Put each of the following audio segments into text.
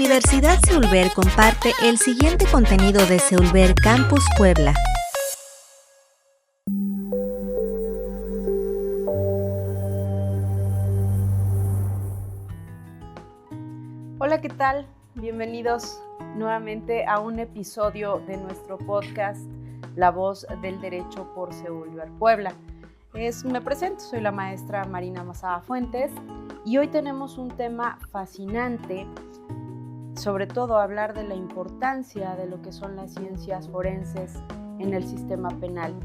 Universidad Seulver comparte el siguiente contenido de Seulver Campus Puebla. Hola, ¿qué tal? Bienvenidos nuevamente a un episodio de nuestro podcast La Voz del Derecho por Seulver Puebla. Me presento, soy la maestra Marina Mazada Fuentes y hoy tenemos un tema fascinante, sobre todo hablar de la importancia de lo que son las ciencias forenses en el sistema penal.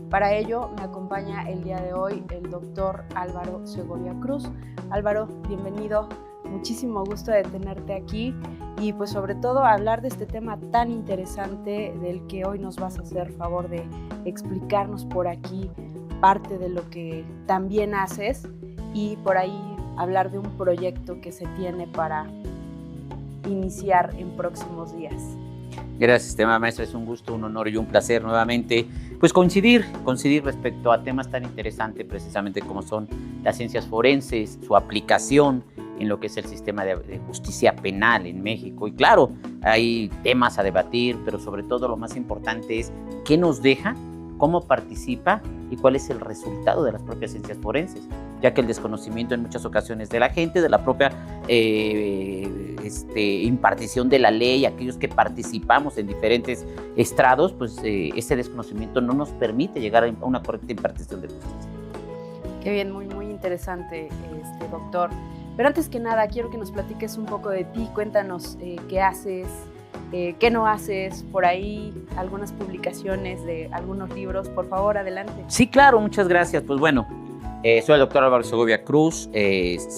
Para ello me acompaña el día de hoy el doctor Álvaro Segovia Cruz. Álvaro, bienvenido. Muchísimo gusto de tenerte aquí y pues sobre todo hablar de este tema tan interesante del que hoy nos vas a hacer favor de explicarnos por aquí parte de lo que también haces y por ahí hablar de un proyecto que se tiene para iniciar en próximos días. Gracias, estimada maestra, es un gusto, un honor y un placer nuevamente pues coincidir respecto a temas tan interesantes precisamente como son las ciencias forenses, su aplicación en lo que es el sistema de justicia penal en México. Y claro, hay temas a debatir, pero sobre todo lo más importante es qué nos deja, cómo participa y cuál es el resultado de las propias ciencias forenses, ya que el desconocimiento en muchas ocasiones de la gente, de la propia impartición de la ley, aquellos que participamos en diferentes estrados, pues ese desconocimiento no nos permite llegar a una correcta impartición de justicia. Qué bien, muy, muy interesante, doctor. Pero antes que nada, quiero que nos platiques un poco de ti, cuéntanos qué haces, qué no haces, por ahí algunas publicaciones de algunos libros, por favor, adelante. Sí, claro, muchas gracias. Pues bueno, soy el doctor Álvaro Segovia Cruz,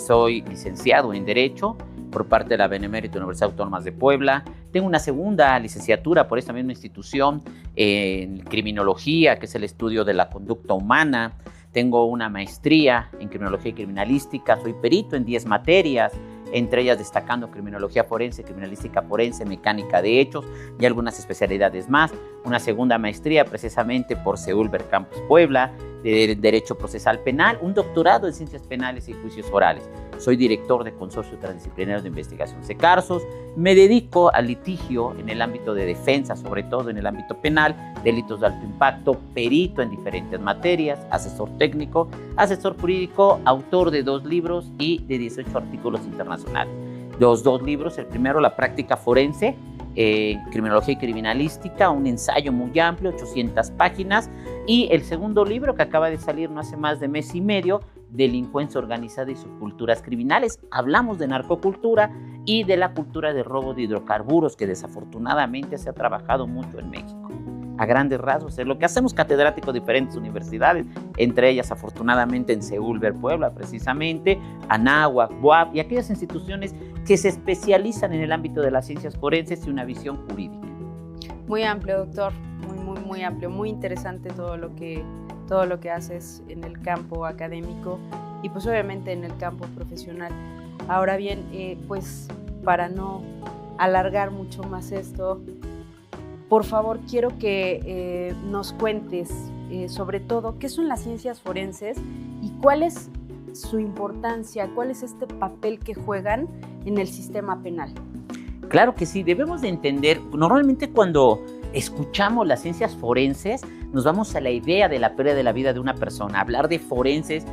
soy licenciado en Derecho por parte de la Benemérita Universidad Autónoma de Puebla. Tengo una segunda licenciatura por esta misma institución en Criminología, que es el estudio de la conducta humana. Tengo una maestría en Criminología y Criminalística, soy perito en 10 materias, entre ellas destacando Criminología Forense, Criminalística Forense, Mecánica de Hechos y algunas especialidades más. Una segunda maestría precisamente por Seulver Campus Puebla, de Derecho Procesal Penal, un doctorado en Ciencias Penales y Juicios Orales. Soy director de Consorcio Transdisciplinario de Investigación CECARSOS. Me dedico al litigio en el ámbito de defensa, sobre todo en el ámbito penal, delitos de alto impacto, perito en diferentes materias, asesor técnico, asesor jurídico, autor de 2 libros y de 18 artículos internacionales. Los 2 libros, el primero, La Práctica Forense, Criminología y Criminalística, un ensayo muy amplio, 800 páginas, y el segundo libro que acaba de salir no hace más de mes y medio, Delincuencia Organizada y Subculturas Criminales. Hablamos de narcocultura y de la cultura de robo de hidrocarburos, que desafortunadamente se ha trabajado mucho en México. A grandes rasgos es lo que hacemos catedráticos de diferentes universidades, entre ellas afortunadamente en Seulver Puebla precisamente, Anáhuac, BUAP y aquellas instituciones que se especializan en el ámbito de las ciencias forenses y una visión jurídica. Muy amplio, doctor, muy amplio, muy interesante todo lo que haces en el campo académico y pues obviamente en el campo profesional. Ahora bien, pues para no alargar mucho más esto, por favor, quiero que nos cuentes sobre todo qué son las ciencias forenses y cuál es su importancia, cuál es este papel que juegan en el sistema penal. Claro que sí, debemos de entender, normalmente cuando escuchamos las ciencias forenses, nos vamos a la idea de la pérdida de la vida de una persona. Hablar de forenses,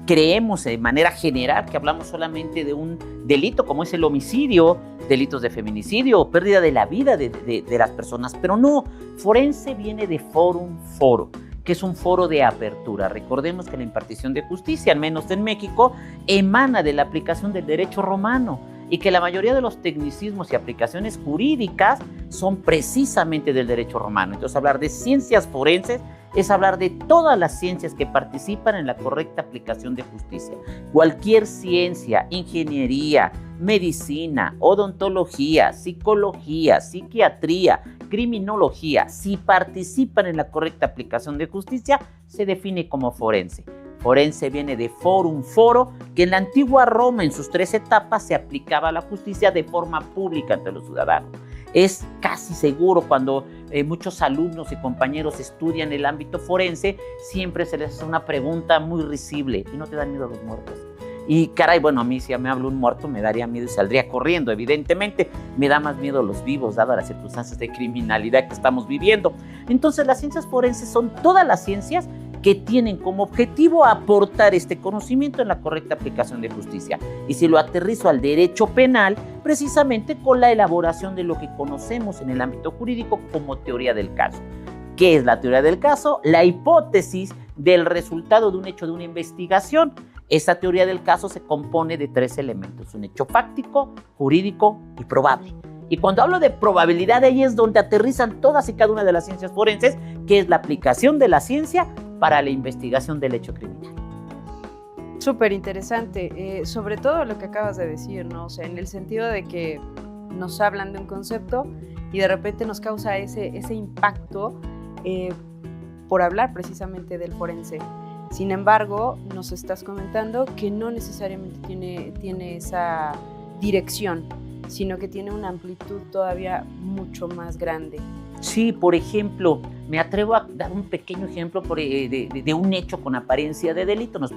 creemos de manera general que hablamos solamente de un delito como es el homicidio, delitos de feminicidio o pérdida de la vida de las personas, pero no, forense viene de forum, foro, que es un foro de apertura. Recordemos que la impartición de justicia, al menos en México, emana de la aplicación del derecho romano y que la mayoría de los tecnicismos y aplicaciones jurídicas son precisamente del derecho romano. Entonces, hablar de ciencias forenses es hablar de todas las ciencias que participan en la correcta aplicación de justicia. Cualquier ciencia, ingeniería, medicina, odontología, psicología, psiquiatría, criminología, si participan en la correcta aplicación de justicia, se define como forense. Forense viene de forum, foro, que en la antigua Roma, en sus 3 etapas, se aplicaba la justicia de forma pública ante los ciudadanos. Es casi seguro cuando muchos alumnos y compañeros estudian el ámbito forense, siempre se les hace una pregunta muy risible: ¿y no te dan miedo a los muertos? Y caray, bueno, a mí si me habla un muerto me daría miedo y saldría corriendo. Evidentemente me da más miedo los vivos, dadas las circunstancias de criminalidad que estamos viviendo. Entonces las ciencias forenses son todas las ciencias que tienen como objetivo aportar este conocimiento en la correcta aplicación de justicia. Y si lo aterrizo al derecho penal, precisamente con la elaboración de lo que conocemos en el ámbito jurídico como teoría del caso. ¿Qué es la teoría del caso? La hipótesis del resultado de un hecho de una investigación. Esta teoría del caso se compone de 3 elementos: un hecho fáctico, jurídico y probable. Y cuando hablo de probabilidad, ahí es donde aterrizan todas y cada una de las ciencias forenses, que es la aplicación de la ciencia para la investigación del hecho criminal. Súper interesante, sobre todo lo que acabas de decir, ¿no? O sea, en el sentido de que nos hablan de un concepto y de repente nos causa ese impacto por hablar precisamente del forense. Sin embargo, nos estás comentando que no necesariamente tiene esa dirección, sino que tiene una amplitud todavía mucho más grande. Sí, por ejemplo, me atrevo a dar un pequeño ejemplo de un hecho con apariencia de delito. Nos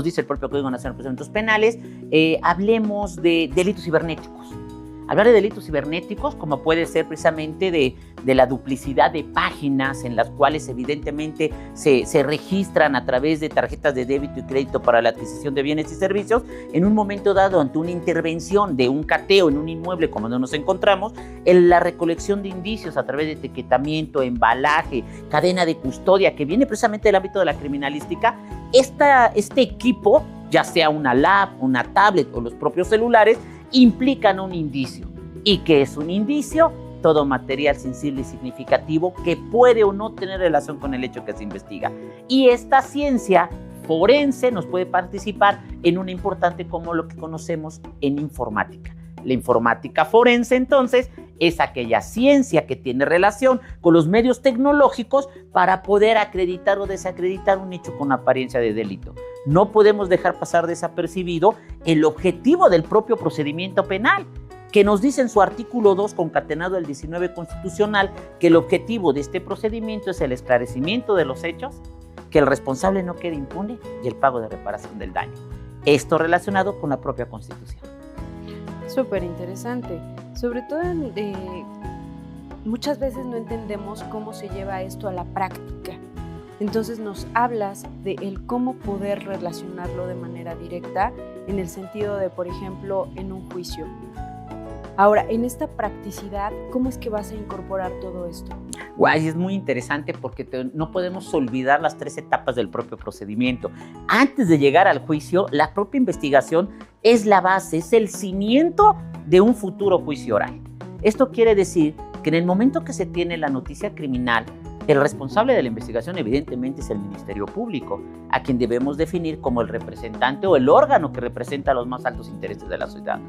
dice el propio Código Nacional de Procedimientos Penales. Hablemos de delitos cibernéticos. Hablar de delitos cibernéticos, como puede ser precisamente de la duplicidad de páginas en las cuales evidentemente se registran a través de tarjetas de débito y crédito para la adquisición de bienes y servicios, en un momento dado ante una intervención de un cateo en un inmueble como donde nos encontramos, en la recolección de indicios a través de etiquetamiento, embalaje, cadena de custodia, que viene precisamente del ámbito de la criminalística. Este equipo, ya sea una lab, una tablet o los propios celulares, implican un indicio. ¿Y qué es un indicio? Todo material sensible y significativo que puede o no tener relación con el hecho que se investiga. Y esta ciencia forense nos puede participar en una importante como lo que conocemos en informática. La informática forense, entonces, es aquella ciencia que tiene relación con los medios tecnológicos para poder acreditar o desacreditar un hecho con apariencia de delito. No podemos dejar pasar desapercibido el objetivo del propio procedimiento penal, que nos dice en su artículo 2, concatenado al 19 constitucional, que el objetivo de este procedimiento es el esclarecimiento de los hechos, que el responsable no quede impune y el pago de reparación del daño. Esto relacionado con la propia Constitución. Súper interesante. Sobre todo, muchas veces no entendemos cómo se lleva esto a la práctica. Entonces nos hablas de el cómo poder relacionarlo de manera directa en el sentido de, por ejemplo, en un juicio. Ahora, en esta practicidad, ¿cómo es que vas a incorporar todo esto? Guay, es muy interesante porque no podemos olvidar las 3 etapas del propio procedimiento. Antes de llegar al juicio, la propia investigación es la base, es el cimiento de un futuro juicio oral. Esto quiere decir que en el momento que se tiene la noticia criminal, el responsable de la investigación evidentemente es el Ministerio Público, a quien debemos definir como el representante o el órgano que representa los más altos intereses de la sociedad.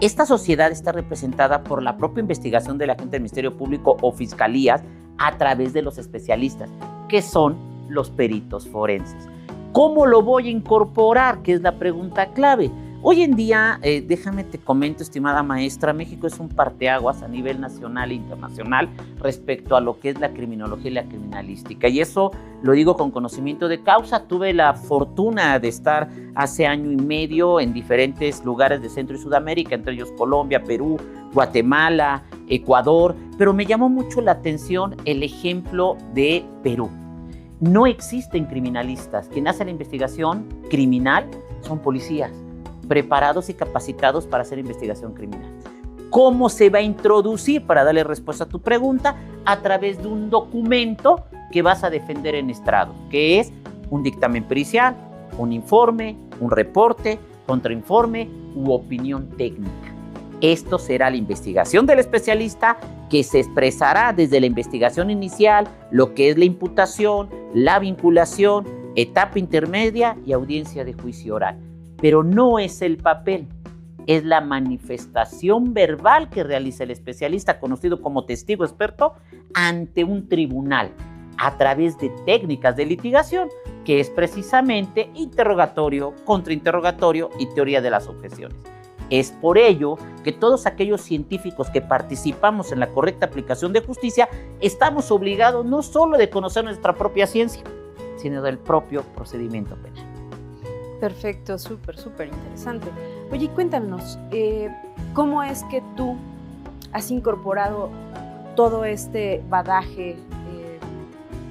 Esta sociedad está representada por la propia investigación del agente del Ministerio Público o fiscalías a través de los especialistas, que son los peritos forenses. ¿Cómo lo voy a incorporar? Que es la pregunta clave. Hoy en día, déjame te comento, estimada maestra, México es un parteaguas a nivel nacional e internacional respecto a lo que es la criminología y la criminalística. Y eso lo digo con conocimiento de causa. Tuve la fortuna de estar hace año y medio en diferentes lugares de Centro y Sudamérica, entre ellos Colombia, Perú, Guatemala, Ecuador, pero me llamó mucho la atención el ejemplo de Perú. No existen criminalistas. Quien hace la investigación criminal son policías, preparados y capacitados para hacer investigación criminal. ¿Cómo se va a introducir, para darle respuesta a tu pregunta? A través de un documento que vas a defender en estrado, que es un dictamen pericial, un informe, un reporte, contrainforme u opinión técnica. Esto será la investigación del especialista, que se expresará desde la investigación inicial, lo que es la imputación, la vinculación, etapa intermedia y audiencia de juicio oral. Pero no es el papel, es la manifestación verbal que realiza el especialista, conocido como testigo experto, ante un tribunal, a través de técnicas de litigación, que es precisamente interrogatorio, contrainterrogatorio y teoría de las objeciones. Es por ello que todos aquellos científicos que participamos en la correcta aplicación de justicia estamos obligados no solo de conocer nuestra propia ciencia, sino del propio procedimiento penal. Perfecto, súper interesante. Oye, cuéntanos, ¿cómo es que tú has incorporado todo este bagaje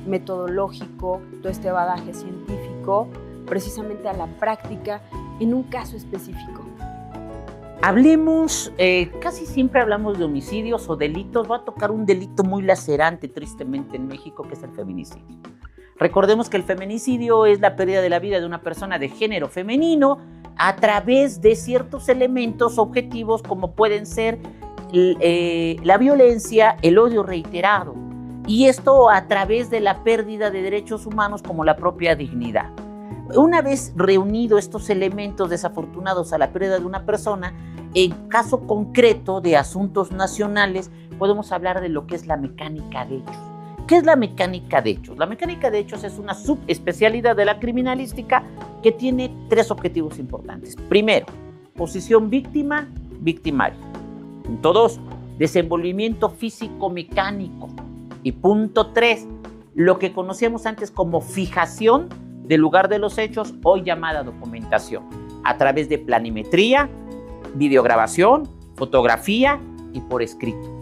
metodológico, todo este bagaje científico, precisamente a la práctica en un caso específico? Hablemos, casi siempre hablamos de homicidios o delitos. Voy a tocar un delito muy lacerante, tristemente, en México, que es el feminicidio. Recordemos que el feminicidio es la pérdida de la vida de una persona de género femenino a través de ciertos elementos objetivos como pueden ser la violencia, el odio reiterado, y esto a través de la pérdida de derechos humanos como la propia dignidad. Una vez reunidos estos elementos desafortunados a la pérdida de una persona, en caso concreto de asuntos nacionales, podemos hablar de lo que es la mecánica de hechos. ¿Qué es la mecánica de hechos? La mecánica de hechos es una subespecialidad de la criminalística que tiene 3 objetivos importantes. Primero, posición víctima-victimario. Punto 2, desenvolvimiento físico-mecánico. Y punto 3, lo que conocíamos antes como fijación del lugar de los hechos, hoy llamada documentación, a través de planimetría, videograbación, fotografía y por escrito.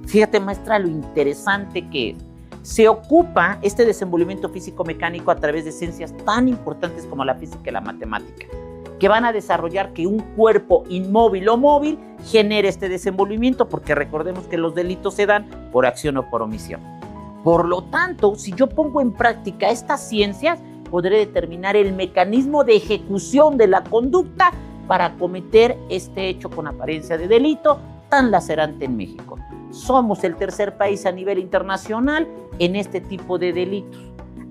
Fíjate, maestra, lo interesante que es. Se ocupa este desenvolvimiento físico-mecánico a través de ciencias tan importantes como la física y la matemática, que van a desarrollar que un cuerpo inmóvil o móvil genere este desenvolvimiento, porque recordemos que los delitos se dan por acción o por omisión. Por lo tanto, si yo pongo en práctica estas ciencias, podré determinar el mecanismo de ejecución de la conducta para cometer este hecho con apariencia de delito tan lacerante en México. Somos el tercer país a nivel internacional en este tipo de delitos.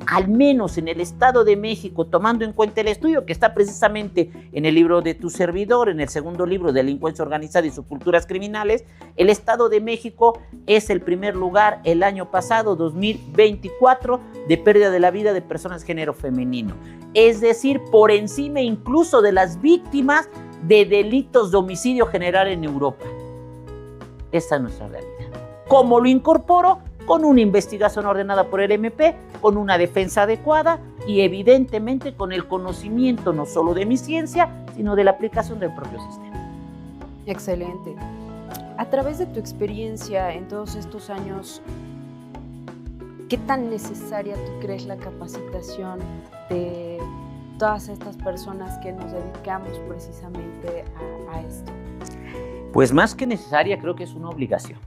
Al menos en el Estado de México, tomando en cuenta el estudio que está precisamente en el libro de tu servidor, en el segundo libro, Delincuencia Organizada y Subculturas Criminales, el Estado de México es el primer lugar el año pasado, 2024, de pérdida de la vida de personas de género femenino. Es decir, por encima incluso de las víctimas de delitos de homicidio general en Europa. Esa es nuestra realidad. ¿Cómo lo incorporo? Con una investigación ordenada por el MP, con una defensa adecuada y evidentemente con el conocimiento no solo de mi ciencia, sino de la aplicación del propio sistema. Excelente. A través de tu experiencia en todos estos años, ¿qué tan necesaria tú crees la capacitación de todas estas personas que nos dedicamos precisamente a esto? Pues más que necesaria, creo que es una obligación.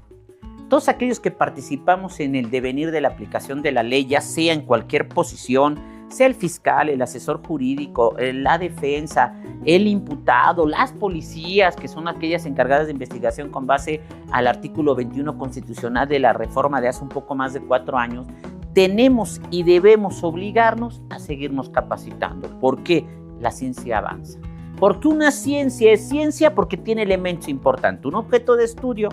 Todos aquellos que participamos en el devenir de la aplicación de la ley, ya sea en cualquier posición, sea el fiscal, el asesor jurídico, la defensa, el imputado, las policías, que son aquellas encargadas de investigación con base al artículo 21 constitucional de la reforma de hace un poco más de 4 años, tenemos y debemos obligarnos a seguirnos capacitando. ¿Por qué? La ciencia avanza. Porque una ciencia es ciencia porque tiene elementos importantes, un objeto de estudio,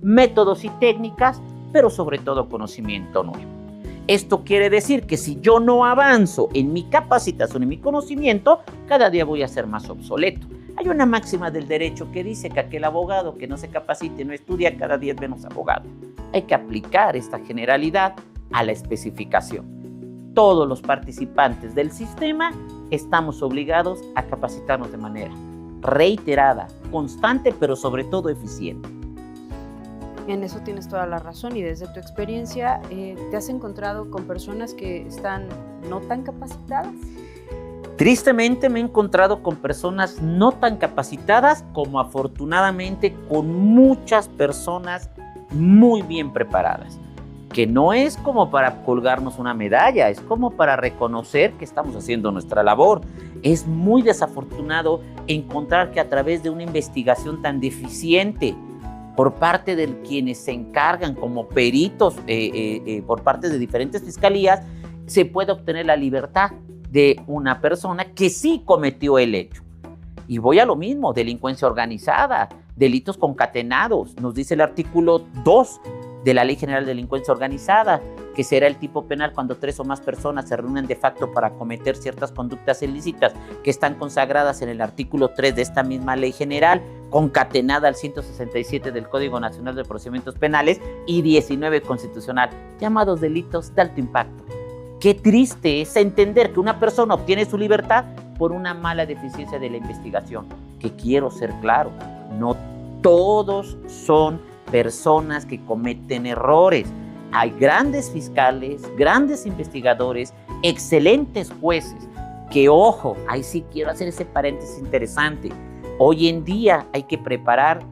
métodos y técnicas, pero sobre todo conocimiento nuevo. Esto quiere decir que si yo no avanzo en mi capacitación, en mi conocimiento, cada día voy a ser más obsoleto. Hay una máxima del derecho que dice que aquel abogado que no se capacite, no estudia, cada día es menos abogado. Hay que aplicar esta generalidad a la especificación. Todos los participantes del sistema estamos obligados a capacitarnos de manera reiterada, constante, pero sobre todo eficiente. En eso tienes toda la razón, y desde tu experiencia, ¿te has encontrado con personas que están no tan capacitadas? Tristemente me he encontrado con personas no tan capacitadas como afortunadamente con muchas personas muy bien preparadas, que no es como para colgarnos una medalla, es como para reconocer que estamos haciendo nuestra labor. Es muy desafortunado encontrar que a través de una investigación tan deficiente por parte de quienes se encargan como peritos por parte de diferentes fiscalías, se puede obtener la libertad de una persona que sí cometió el hecho. Y voy a lo mismo, delincuencia organizada, delitos concatenados. Nos dice el artículo 2 de la Ley General de Delincuencia Organizada, que será el tipo penal cuando 3 o más personas se reúnen de facto para cometer ciertas conductas ilícitas que están consagradas en el artículo 3 de esta misma Ley General, concatenada al 167 del Código Nacional de Procedimientos Penales y 19 constitucional, llamados delitos de alto impacto. Qué triste es entender que una persona obtiene su libertad por una mala deficiencia de la investigación, que quiero ser claro, no todos son personas que cometen errores. Hay grandes fiscales, grandes investigadores, excelentes jueces, que ojo, ahí sí quiero hacer ese paréntesis interesante. Hoy en día hay que preparar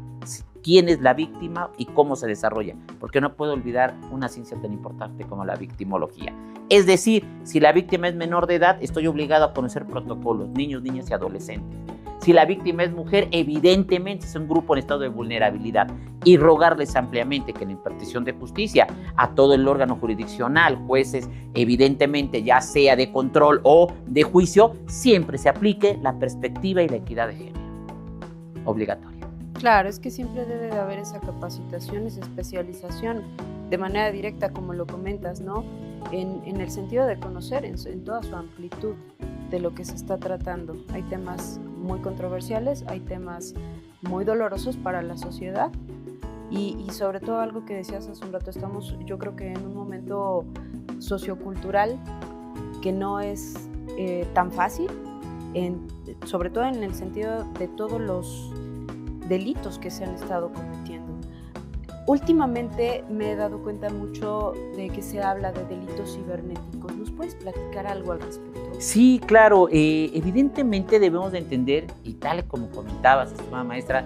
quién es la víctima y cómo se desarrolla, porque no puedo olvidar una ciencia tan importante como la victimología. Es decir, si la víctima es menor de edad, estoy obligado a conocer protocolos, niños, niñas y adolescentes. Si la víctima es mujer, evidentemente es un grupo en estado de vulnerabilidad, y rogarles ampliamente que en la impartición de justicia a todo el órgano jurisdiccional, jueces, evidentemente ya sea de control o de juicio, siempre se aplique la perspectiva y la equidad de género. Obligatoria. Claro, es que siempre debe de haber esa capacitación, esa especialización de manera directa, como lo comentas, ¿no? En el sentido de conocer en toda su amplitud de lo que se está tratando. Hay temas muy controversiales, hay temas muy dolorosos para la sociedad y sobre todo algo que decías hace un rato, estamos yo creo que en un momento sociocultural que no es tan fácil, sobre todo en el sentido de todos los delitos que se han estado cometiendo. Últimamente me he dado cuenta mucho de que se habla de delitos cibernéticos. ¿Nos puedes platicar algo al respecto? Sí, claro. Evidentemente debemos de entender, y tal como comentabas, estimada maestra,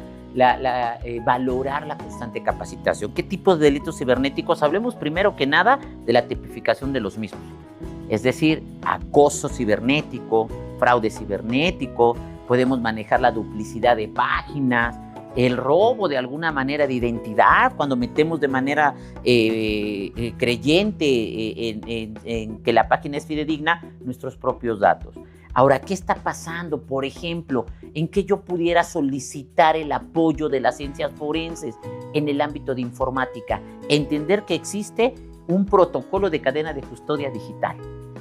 valorar la constante capacitación. ¿Qué tipos de delitos cibernéticos? Hablemos primero que nada de la tipificación de los mismos. Es decir, acoso cibernético, fraude cibernético, podemos manejar la duplicidad de páginas, el robo de alguna manera de identidad, cuando metemos de manera creyente en que la página es fidedigna nuestros propios datos. Ahora, ¿qué está pasando? Por ejemplo, en que yo pudiera solicitar el apoyo de las ciencias forenses en el ámbito de informática, entender que existe un protocolo de cadena de custodia digital.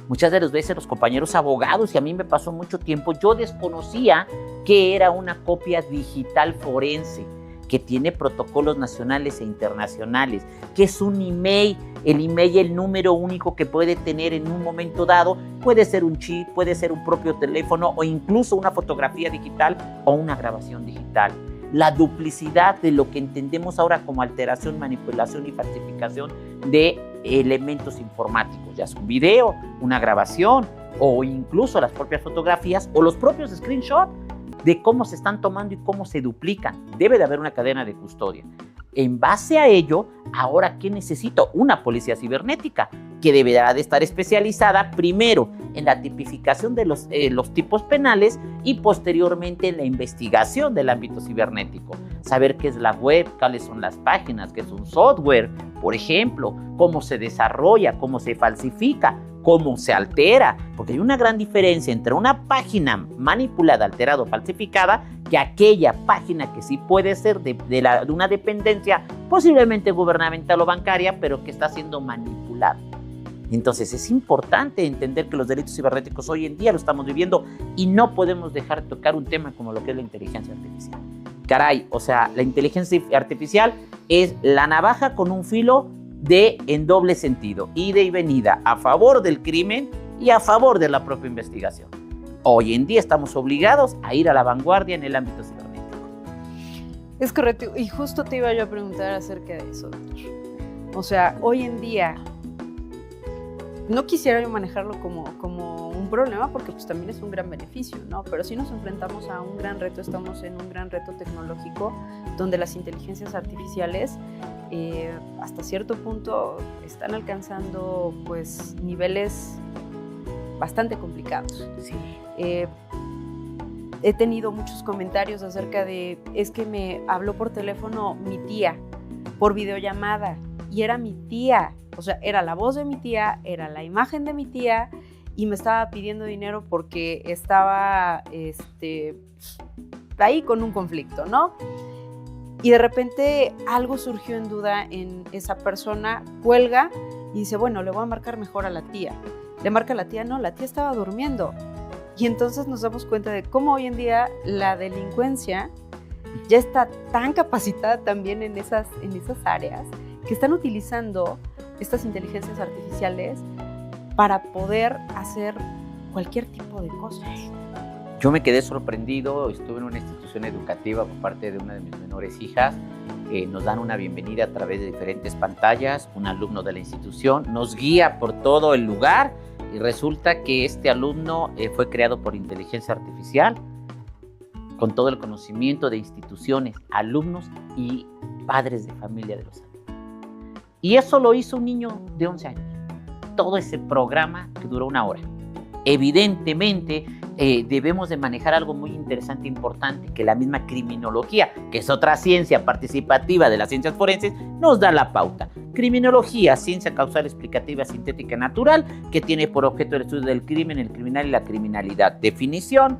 Muchas de las veces los compañeros abogados, y a mí me pasó mucho tiempo, yo desconocía que era una copia digital forense, que tiene protocolos nacionales e internacionales, que es un email, el número único que puede tener en un momento dado, puede ser un chip, puede ser un propio teléfono o incluso una fotografía digital o una grabación digital. La duplicidad de lo que entendemos ahora como alteración, manipulación y falsificación de elementos informáticos, ya sea un video, una grabación o incluso las propias fotografías o los propios screenshots de cómo se están tomando y cómo se duplican. Debe de haber una cadena de custodia. En base a ello, ahora, ¿qué necesito? Una policía cibernética que deberá de estar especializada primero en la tipificación de los tipos penales y posteriormente en la investigación del ámbito cibernético. Saber qué es la web, cuáles son las páginas, qué es un software, por ejemplo, cómo se desarrolla, cómo se falsifica, cómo se altera, porque hay una gran diferencia entre una página manipulada, alterada o falsificada que aquella página que sí puede ser de una dependencia posiblemente gubernamental o bancaria, pero que está siendo manipulada. Entonces es importante entender que los delitos cibernéticos hoy en día lo estamos viviendo y no podemos dejar de tocar un tema como lo que es la inteligencia artificial. Caray, o sea, la inteligencia artificial es la navaja con un filo en doble sentido, ida y venida, a favor del crimen y a favor de la propia investigación. Hoy en día estamos obligados a ir a la vanguardia en el ámbito cibernético. Es correcto, y justo te iba yo a preguntar acerca de eso, doctor. O sea, hoy en día, no quisiera yo manejarlo como un problema porque pues también es un gran beneficio, ¿no? Pero sí nos enfrentamos a un gran reto, estamos en un gran reto tecnológico donde las inteligencias artificiales hasta cierto punto están alcanzando pues niveles bastante complicados. Sí. He tenido muchos comentarios acerca de, es que me habló por teléfono mi tía, por videollamada, y era mi tía, o sea, era la voz de mi tía, era la imagen de mi tía, y me estaba pidiendo dinero porque estaba ahí con un conflicto, ¿no? Y de repente algo surgió en duda en esa persona, cuelga y dice, bueno, le voy a marcar mejor a la tía. Le marca a la tía, no, la tía estaba durmiendo. Y entonces nos damos cuenta de cómo hoy en día la delincuencia ya está tan capacitada también en esas áreas que están utilizando estas inteligencias artificiales para poder hacer cualquier tipo de cosas. Yo me quedé sorprendido, estuve en una institución educativa por parte de una de mis menores hijas, nos dan una bienvenida a través de diferentes pantallas, un alumno de la institución nos guía por todo el lugar y resulta que este alumno fue creado por inteligencia artificial, con todo el conocimiento de instituciones, alumnos y padres de familia de los alumnos. Y eso lo hizo un niño de 11 años. Todo ese programa que duró 1 hora. Evidentemente, debemos de manejar algo muy interesante e importante, que la misma criminología, que es otra ciencia participativa de las ciencias forenses, nos da la pauta. Criminología, ciencia causal explicativa sintética natural, que tiene por objeto el estudio del crimen, el criminal y la criminalidad. Definición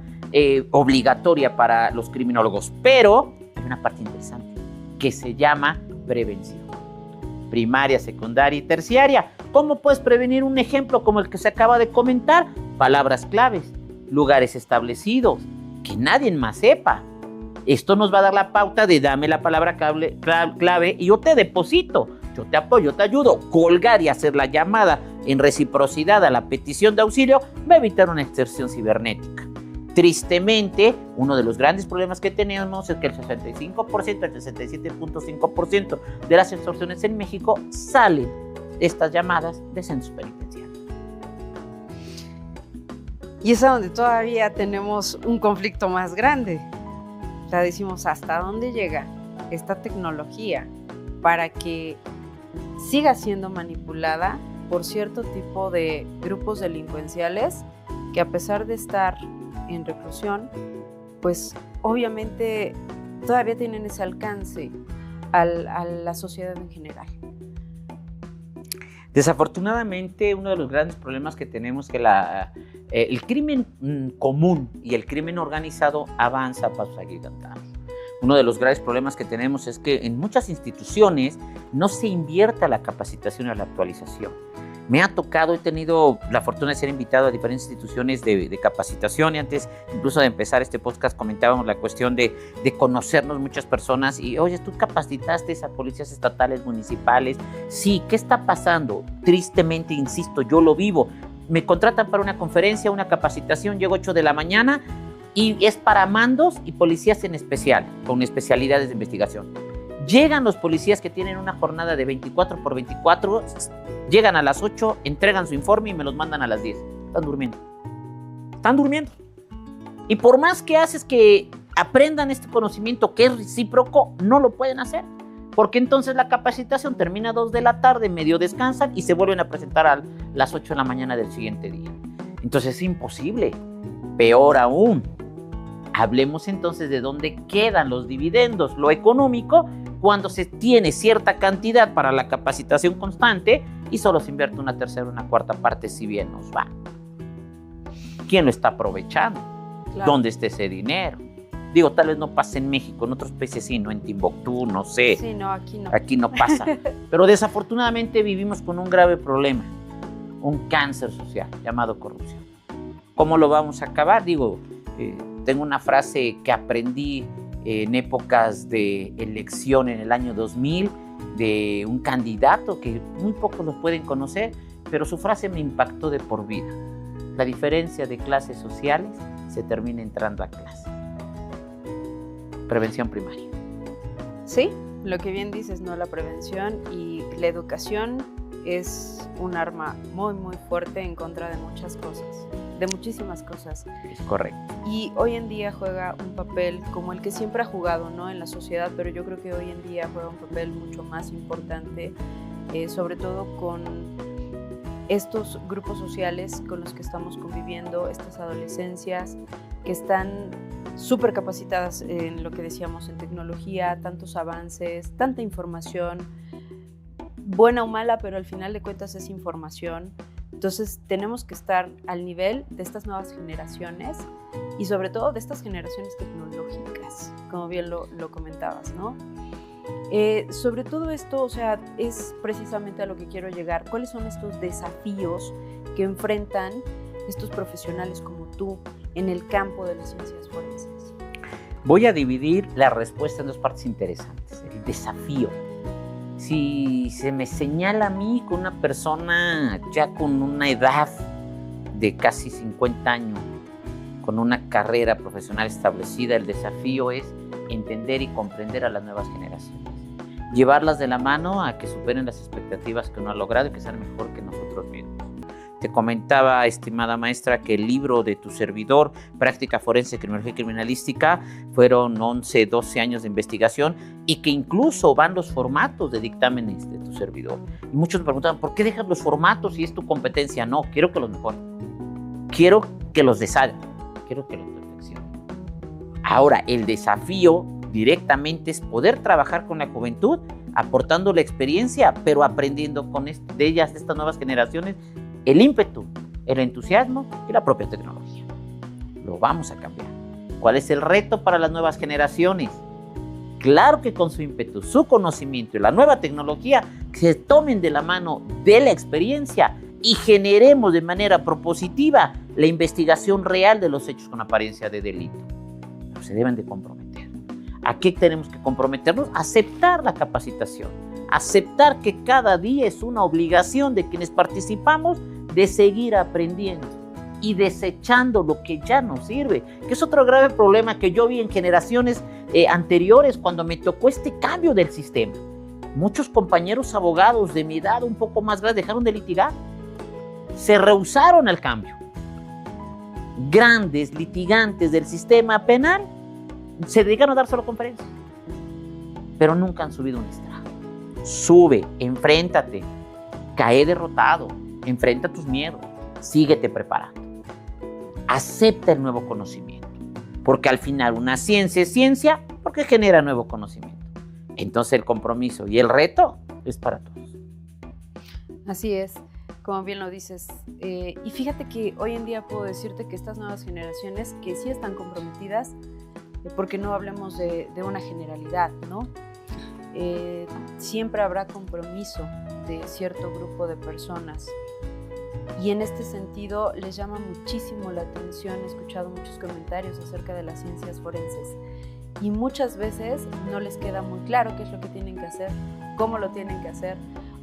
obligatoria para los criminólogos, pero hay una parte interesante que se llama prevención. Primaria, secundaria y terciaria. ¿Cómo puedes prevenir? Un ejemplo como el que se acaba de comentar. Palabras claves, lugares establecidos, que nadie más sepa. Esto nos va a dar la pauta de dame la palabra clave y yo te deposito, yo te apoyo, te ayudo. Colgar y hacer la llamada en reciprocidad a la petición de auxilio va a evitar una extorsión cibernética. Tristemente, uno de los grandes problemas que tenemos es que el 65%, el 67.5% de las extorsiones en México salen estas llamadas de centros penitenciarios. Y es a donde todavía tenemos un conflicto más grande. O sea, decimos, ¿hasta dónde llega esta tecnología para que siga siendo manipulada por cierto tipo de grupos delincuenciales que, a pesar de estar en reclusión, pues obviamente todavía tienen ese alcance a la sociedad en general? Desafortunadamente, uno de los grandes problemas que tenemos es que el crimen común y el crimen organizado avanza a pasos agigantados. Uno de los graves problemas que tenemos es que en muchas instituciones no se invierte la capacitación y la actualización. Me ha tocado, he tenido la fortuna de ser invitado a diferentes instituciones de capacitación y antes incluso de empezar este podcast comentábamos la cuestión de conocernos muchas personas y oye, tú capacitaste a policías estatales, municipales. Sí, ¿qué está pasando? Tristemente, insisto, yo lo vivo. Me contratan para una conferencia, una capacitación, llego 8 de la mañana y es para mandos y policías en especial, con especialidades de investigación. Llegan los policías que tienen una jornada de 24 por 24, llegan a las 8, entregan su informe y me los mandan a las 10. Están durmiendo. Están durmiendo. Y por más que haces que aprendan este conocimiento que es recíproco, no lo pueden hacer. Porque entonces la capacitación termina a 2 de la tarde, medio descansan y se vuelven a presentar a las 8 de la mañana del siguiente día. Entonces es imposible. Peor aún, hablemos entonces de dónde quedan los dividendos, lo económico, cuando se tiene cierta cantidad para la capacitación constante y solo se invierte una tercera o una cuarta parte si bien nos va. ¿Quién lo está aprovechando? Claro. ¿Dónde está ese dinero? Digo, tal vez no pase en México, en otros países sí, no en Timbuktu, no sé. Sí, no, aquí no. Aquí no pasa. Pero desafortunadamente vivimos con un grave problema, un cáncer social llamado corrupción. ¿Cómo lo vamos a acabar? Digo, tengo una frase que aprendí en épocas de elección en el año 2000 de un candidato que muy pocos lo pueden conocer, pero su frase me impactó de por vida. La diferencia de clases sociales se termina entrando a clase. Prevención primaria. Sí, lo que bien dices, ¿no? La prevención y la educación es un arma muy, muy fuerte en contra de muchas cosas, de muchísimas cosas. Es correcto. Y hoy en día juega un papel como el que siempre ha jugado, ¿no? En la sociedad, pero yo creo que hoy en día juega un papel mucho más importante, sobre todo con estos grupos sociales con los que estamos conviviendo, estas adolescencias que están súper capacitadas en lo que decíamos en tecnología, tantos avances, tanta información, buena o mala, pero al final de cuentas es información. Entonces tenemos que estar al nivel de estas nuevas generaciones y sobre todo de estas generaciones tecnológicas, como bien lo comentabas, ¿no? Sobre todo esto, o sea, es precisamente a lo que quiero llegar. ¿Cuáles son estos desafíos que enfrentan estos profesionales como tú en el campo de las ciencias forenses? Voy a dividir la respuesta en dos partes interesantes. El desafío. Si se me señala a mí con una persona ya con una edad de casi 50 años con una carrera profesional establecida, el desafío es entender y comprender a las nuevas generaciones, llevarlas de la mano a que superen las expectativas que uno ha logrado y que sean mejor que nosotros mismos. Te comentaba, estimada maestra, que el libro de tu servidor, Práctica Forense, Criminología y Criminalística, fueron 11, 12 años de investigación y que incluso van los formatos de dictámenes de tu servidor. Y muchos me preguntaban, ¿por qué dejas los formatos si es tu competencia? No, quiero que los mejoren, quiero que los deshagan, quiero que los perfeccionen. Ahora, el desafío directamente es poder trabajar con la juventud, aportando la experiencia, pero aprendiendo con de ellas, de estas nuevas generaciones, el ímpetu, el entusiasmo y la propia tecnología. Lo vamos a cambiar. ¿Cuál es el reto para las nuevas generaciones? Claro que con su ímpetu, su conocimiento y la nueva tecnología, que se tomen de la mano de la experiencia y generemos de manera propositiva la investigación real de los hechos con apariencia de delito. Pero se deben de comprometer. ¿A qué tenemos que comprometernos? Aceptar la capacitación, aceptar que cada día es una obligación de quienes participamos de seguir aprendiendo y desechando lo que ya no sirve, que es otro grave problema que yo vi en generaciones anteriores cuando me tocó este cambio del sistema. Muchos compañeros abogados de mi edad, un poco más grandes, dejaron de litigar, se rehusaron al cambio. Grandes litigantes del sistema penal se dedicaron a dar solo conferencias, pero nunca han subido un estrado. Sube, enfréntate, cae derrotado, enfrenta tus miedos, síguete preparando. Acepta el nuevo conocimiento, porque al final una ciencia es ciencia porque genera nuevo conocimiento. Entonces el compromiso y el reto es para todos. Así es, como bien lo dices. Y fíjate que hoy en día puedo decirte que estas nuevas generaciones que sí están comprometidas, porque no hablemos de una generalidad, ¿no? Siempre habrá compromiso de cierto grupo de personas y en este sentido les llama muchísimo la atención. He escuchado muchos comentarios acerca de las ciencias forenses y muchas veces no les queda muy claro qué es lo que tienen que hacer, cómo lo tienen que hacer.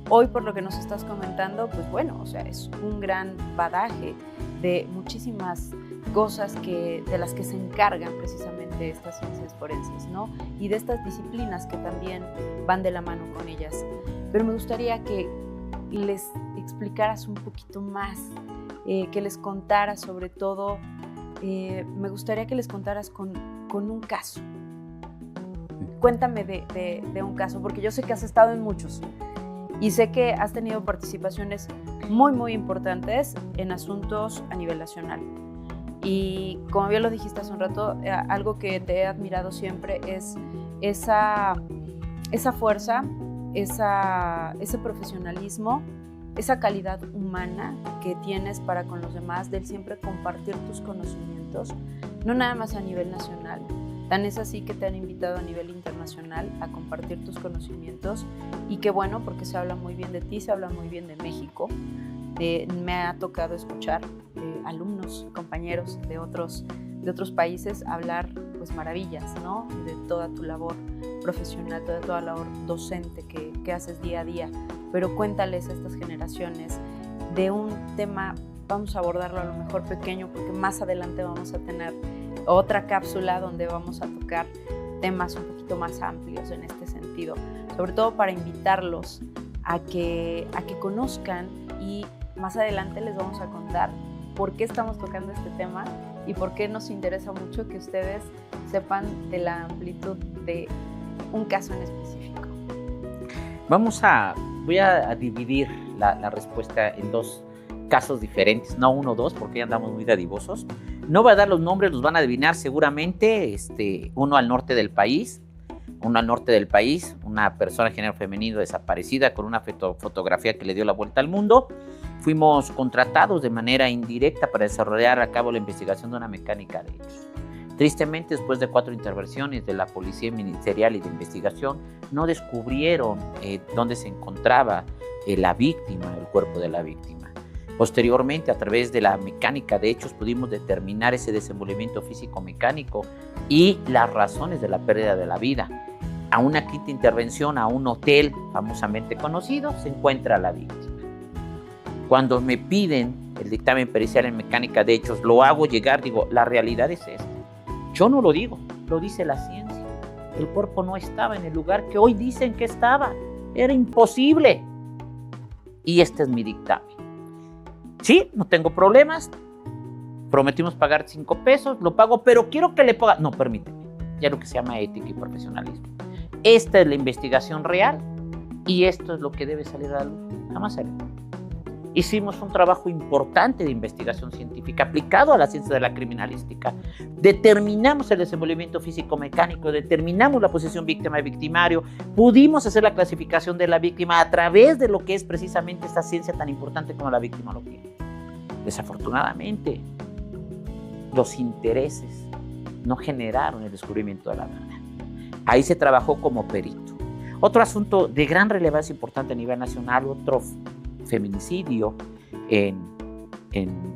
Hoy, por lo que nos estás comentando, pues bueno, o sea, es un gran bagaje de muchísimas cosas de las que se encargan precisamente estas ciencias forenses, ¿no? Y de estas disciplinas que también van de la mano con ellas. Pero me gustaría que les explicaras un poquito más, que les contaras sobre todo, me gustaría que les contaras con un caso. Cuéntame de un caso, porque yo sé que has estado en muchos y sé que has tenido participaciones muy, muy importantes en asuntos a nivel nacional. Y como bien lo dijiste hace un rato, algo que te he admirado siempre es esa fuerza, ese profesionalismo, esa calidad humana que tienes para con los demás, del siempre compartir tus conocimientos, no nada más a nivel nacional. Tan es así que te han invitado a nivel internacional a compartir tus conocimientos y qué bueno, porque se habla muy bien de ti, se habla muy bien de México. Me ha tocado escuchar alumnos, compañeros de otros países hablar pues maravillas, ¿no? De toda tu labor profesional, toda la labor docente que haces día a día. Pero cuéntales a estas generaciones de un tema, vamos a abordarlo a lo mejor pequeño, porque más adelante vamos a tener otra cápsula donde vamos a tocar temas un poquito más amplios en este sentido, sobre todo para invitarlos a que conozcan, y más adelante les vamos a contar por qué estamos tocando este tema y por qué nos interesa mucho que ustedes sepan de la amplitud de un caso en específico. Voy a dividir la respuesta en dos casos diferentes, no uno o dos, porque ya andamos muy dadivosos. No voy a dar los nombres, los van a adivinar seguramente. Uno al norte del país, una persona de género femenino desaparecida con una fotografía que le dio la vuelta al mundo. Fuimos contratados de manera indirecta para desarrollar a cabo la investigación de una mecánica de hechos. Tristemente, después de 4 intervenciones de la Policía Ministerial y de Investigación, no descubrieron dónde se encontraba la víctima, el cuerpo de la víctima. Posteriormente, a través de la mecánica de hechos, pudimos determinar ese desenvolvimiento físico-mecánico y las razones de la pérdida de la vida. A una quinta intervención, a un hotel famosamente conocido, se encuentra la víctima. Cuando me piden el dictamen pericial en mecánica de hechos, lo hago llegar, digo, la realidad es esta. Yo no lo digo, lo dice la ciencia. El cuerpo no estaba en el lugar que hoy dicen que estaba. Era imposible. Y este es mi dictamen. Sí, no tengo problemas. Prometimos pagar 5 pesos, lo pago, pero quiero que le ponga... No, permíteme. Ya lo que se llama ética y profesionalismo. Esta es la investigación real y esto es lo que debe salir a la luz. Nada más sale. Hicimos un trabajo importante de investigación científica aplicado a la ciencia de la criminalística. Determinamos el desenvolvimiento físico-mecánico, determinamos la posición víctima-victimario, pudimos hacer la clasificación de la víctima a través de lo que es precisamente esta ciencia tan importante como la victimología. Desafortunadamente, los intereses no generaron el descubrimiento de la verdad. Ahí se trabajó como perito. Otro asunto de gran relevancia importante a nivel nacional, otro feminicidio en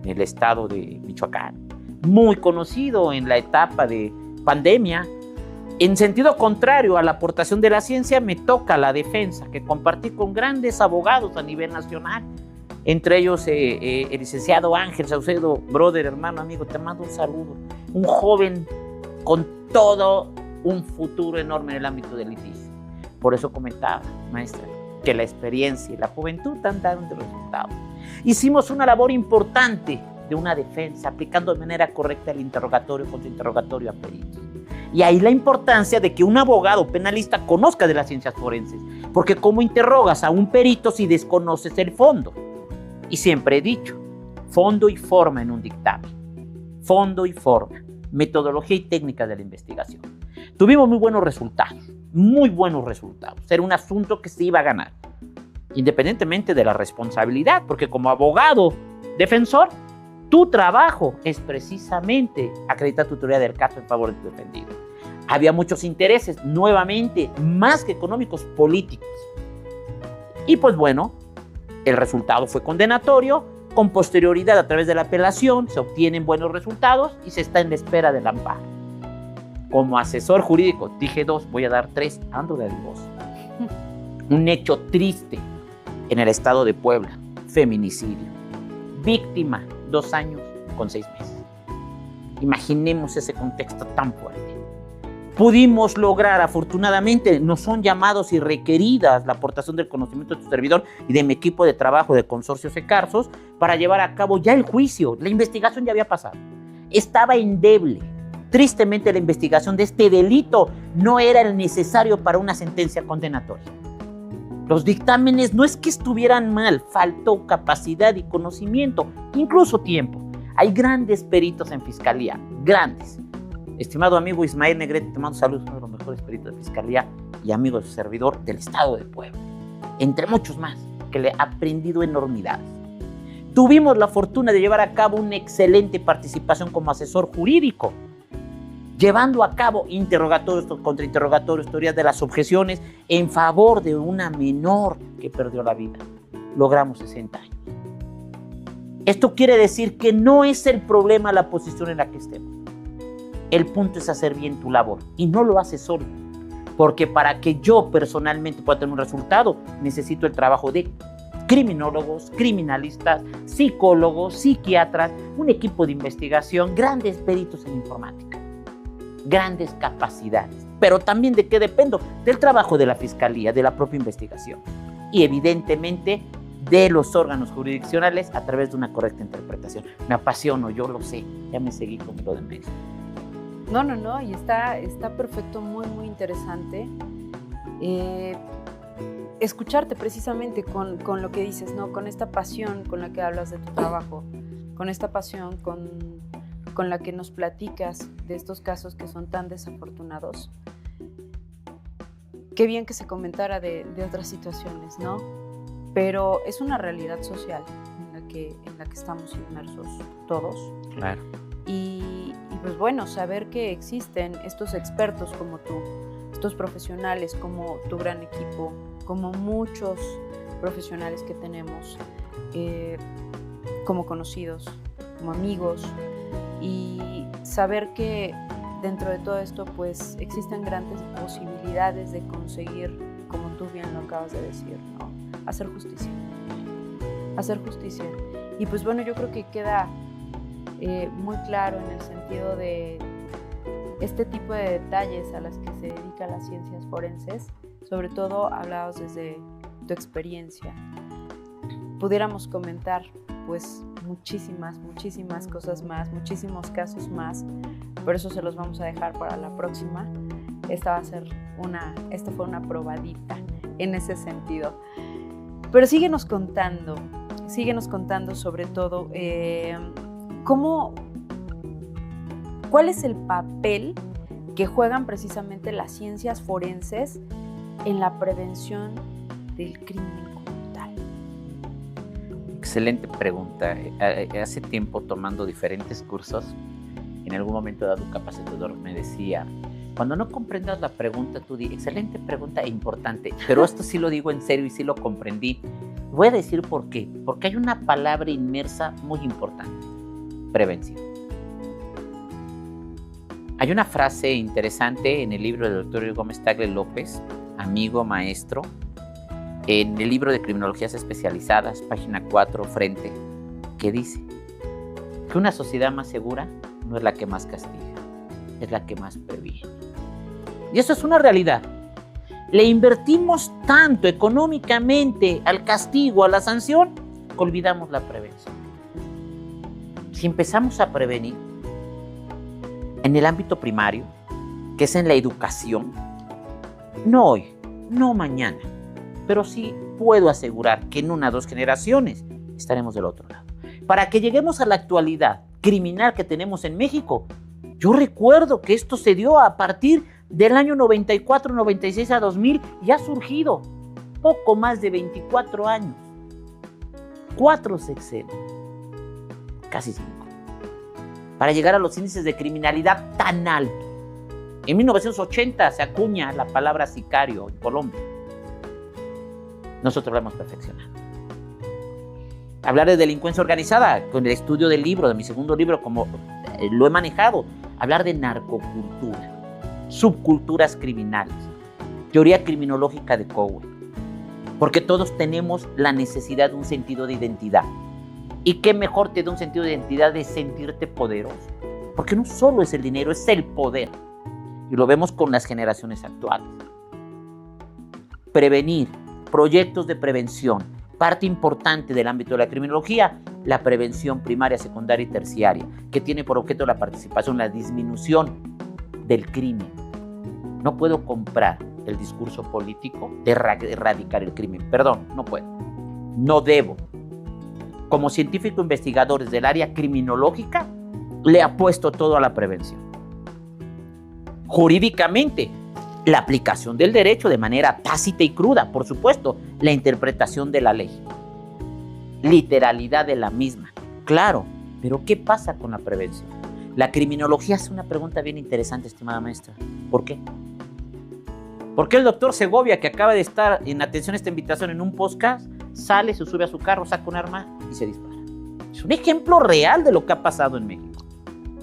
el estado de Michoacán, muy conocido en la etapa de pandemia. En sentido contrario a la aportación de la ciencia, me toca la defensa, que compartí con grandes abogados a nivel nacional, entre ellos el licenciado Ángel Saucedo, brother, hermano, amigo, te mando un saludo, un joven con todo un futuro enorme en el ámbito del litigio. Por eso comentaba, maestra, que la experiencia y la juventud han dado resultados. Hicimos una labor importante de una defensa, aplicando de manera correcta el interrogatorio contra interrogatorio a peritos. Y ahí la importancia de que un abogado penalista conozca de las ciencias forenses, porque ¿cómo interrogas a un perito si desconoces el fondo? Y siempre he dicho, fondo y forma en un dictamen. Fondo y forma, metodología y técnica de la investigación. Tuvimos muy buenos resultados. Era un asunto que se iba a ganar, independientemente de la responsabilidad, porque como abogado defensor, tu trabajo es precisamente acreditar tu teoría del caso en favor de tu defendido. Había muchos intereses, nuevamente, más que económicos, políticos. Y pues bueno, el resultado fue condenatorio. Con posterioridad, a través de la apelación, se obtienen buenos resultados y se está en la espera del amparo. Como asesor jurídico, dije 2, voy a dar 3, ando de voz. Un hecho triste en el estado de Puebla, feminicidio. Víctima, 2 años con 6 meses. Imaginemos ese contexto tan fuerte. Pudimos lograr, afortunadamente, nos son llamados y requeridas la aportación del conocimiento de tu servidor y de mi equipo de trabajo de Consorcios Ecarsos para llevar a cabo ya el juicio. La investigación ya había pasado. Estaba endeble. Tristemente, la investigación de este delito no era el necesario para una sentencia condenatoria. Los dictámenes no es que estuvieran mal, faltó capacidad y conocimiento, incluso tiempo. Hay grandes peritos en fiscalía, grandes. Estimado amigo Ismael Negrete, te mando saludos, uno de los mejores peritos de fiscalía y amigo de su servidor del estado de Puebla, entre muchos más, que le ha aprendido enormidades. Tuvimos la fortuna de llevar a cabo una excelente participación como asesor jurídico, llevando a cabo interrogatorios, contrainterrogatorios, teorías de las objeciones en favor de una menor que perdió la vida. Logramos 60 años. Esto quiere decir que no es el problema la posición en la que estemos. El punto es hacer bien tu labor y no lo haces solo, porque para que yo personalmente pueda tener un resultado, necesito el trabajo de criminólogos, criminalistas, psicólogos, psiquiatras, un equipo de investigación, grandes peritos en informática, grandes capacidades. Pero también ¿de qué dependo? Del trabajo de la fiscalía, de la propia investigación y evidentemente de los órganos jurisdiccionales a través de una correcta interpretación. Me apasiono, yo lo sé, ya me seguí con lo de medio. No, y está perfecto, muy interesante. Escucharte precisamente con lo que dices, ¿no? Con esta pasión con la que hablas de tu trabajo, con esta pasión con la que nos platicas de estos casos que son tan desafortunados. Qué bien que se comentara de otras situaciones, ¿no? Pero es una realidad social en la que estamos inmersos todos. Claro. Y pues bueno, saber que existen estos expertos como tú, estos profesionales como tu gran equipo, como muchos profesionales que tenemos como conocidos, como amigos, y saber que dentro de todo esto pues existen grandes posibilidades de conseguir, como tú bien lo acabas de decir, ¿no? Hacer justicia. hacer justicia. Y pues bueno, yo creo que queda muy claro en el sentido de este tipo de detalles a las que se dedican las ciencias forenses, sobre todo hablados desde tu experiencia. Pudiéramos comentar pues muchísimas cosas más, muchísimos casos más, pero eso se los vamos a dejar para la próxima. Esta fue una probadita en ese sentido. Pero síguenos contando sobre todo ¿cuál es el papel que juegan precisamente las ciencias forenses en la prevención del crimen como tal? Excelente pregunta. Hace tiempo, tomando diferentes cursos, en algún momento dado un capacitador me decía: cuando no comprendas la pregunta, tú di, excelente pregunta e importante, pero esto sí lo digo en serio y sí lo comprendí. Voy a decir por qué. Porque hay una palabra inmersa muy importante: prevención. Hay una frase interesante en el libro del doctor Gómez Tagle López, amigo, maestro, en el libro de Criminologías Especializadas, página 4, frente, que dice que una sociedad más segura no es la que más castiga, es la que más previene. Y eso es una realidad. Le invertimos tanto económicamente al castigo, a la sanción, que olvidamos la prevención. Si empezamos a prevenir en el ámbito primario, que es en la educación, no hoy, no mañana, pero sí puedo asegurar que en 1 o 2 generaciones estaremos del otro lado. Para que lleguemos a la actualidad criminal que tenemos en México, yo recuerdo que esto se dio a partir del año 94, 96 a 2000 y ha surgido poco más de 24 años, 4 sexenios, casi 5, para llegar a los índices de criminalidad tan altos. En 1980 se acuña la palabra sicario en Colombia. Nosotros lo hemos perfeccionado. Hablar de delincuencia organizada, con el estudio del libro, de mi segundo libro, como lo he manejado. Hablar de narcocultura, subculturas criminales, teoría criminológica de Cowell. Porque todos tenemos la necesidad de un sentido de identidad. ¿Y qué mejor te da un sentido de identidad de sentirte poderoso? Porque no solo es el dinero, es el poder. Y lo vemos con las generaciones actuales. Prevenir, proyectos de prevención, parte importante del ámbito de la criminología, la prevención primaria, secundaria y terciaria, que tiene por objeto la participación, la disminución del crimen. No puedo comprar el discurso político de erradicar el crimen. Perdón, no puedo. No debo. Como científico investigador del área criminológica, le apuesto todo a la prevención. Jurídicamente, la aplicación del derecho de manera tácita y cruda, por supuesto, la interpretación de la ley, literalidad de la misma, claro, pero ¿qué pasa con la prevención? La criminología hace una pregunta bien interesante, estimada maestra. ¿Por qué? ¿Por qué el doctor Segovia, que acaba de estar en atención a esta invitación en un podcast, sale, se sube a su carro, saca un arma y se dispara? Es un ejemplo real de lo que ha pasado en México.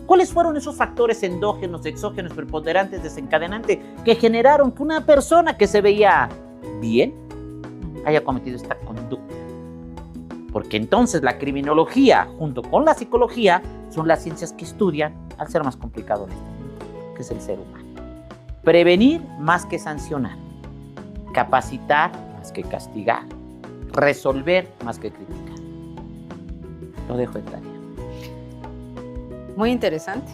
¿Cuáles fueron esos factores endógenos, exógenos, preponderantes, desencadenantes que generaron que una persona que se veía bien haya cometido esta conducta? Porque entonces la criminología, junto con la psicología, son las ciencias que estudian al ser más complicado en este mundo, que es el ser humano. Prevenir más que sancionar, capacitar más que castigar, resolver más que criticar. Lo dejo de tarea. Muy interesante.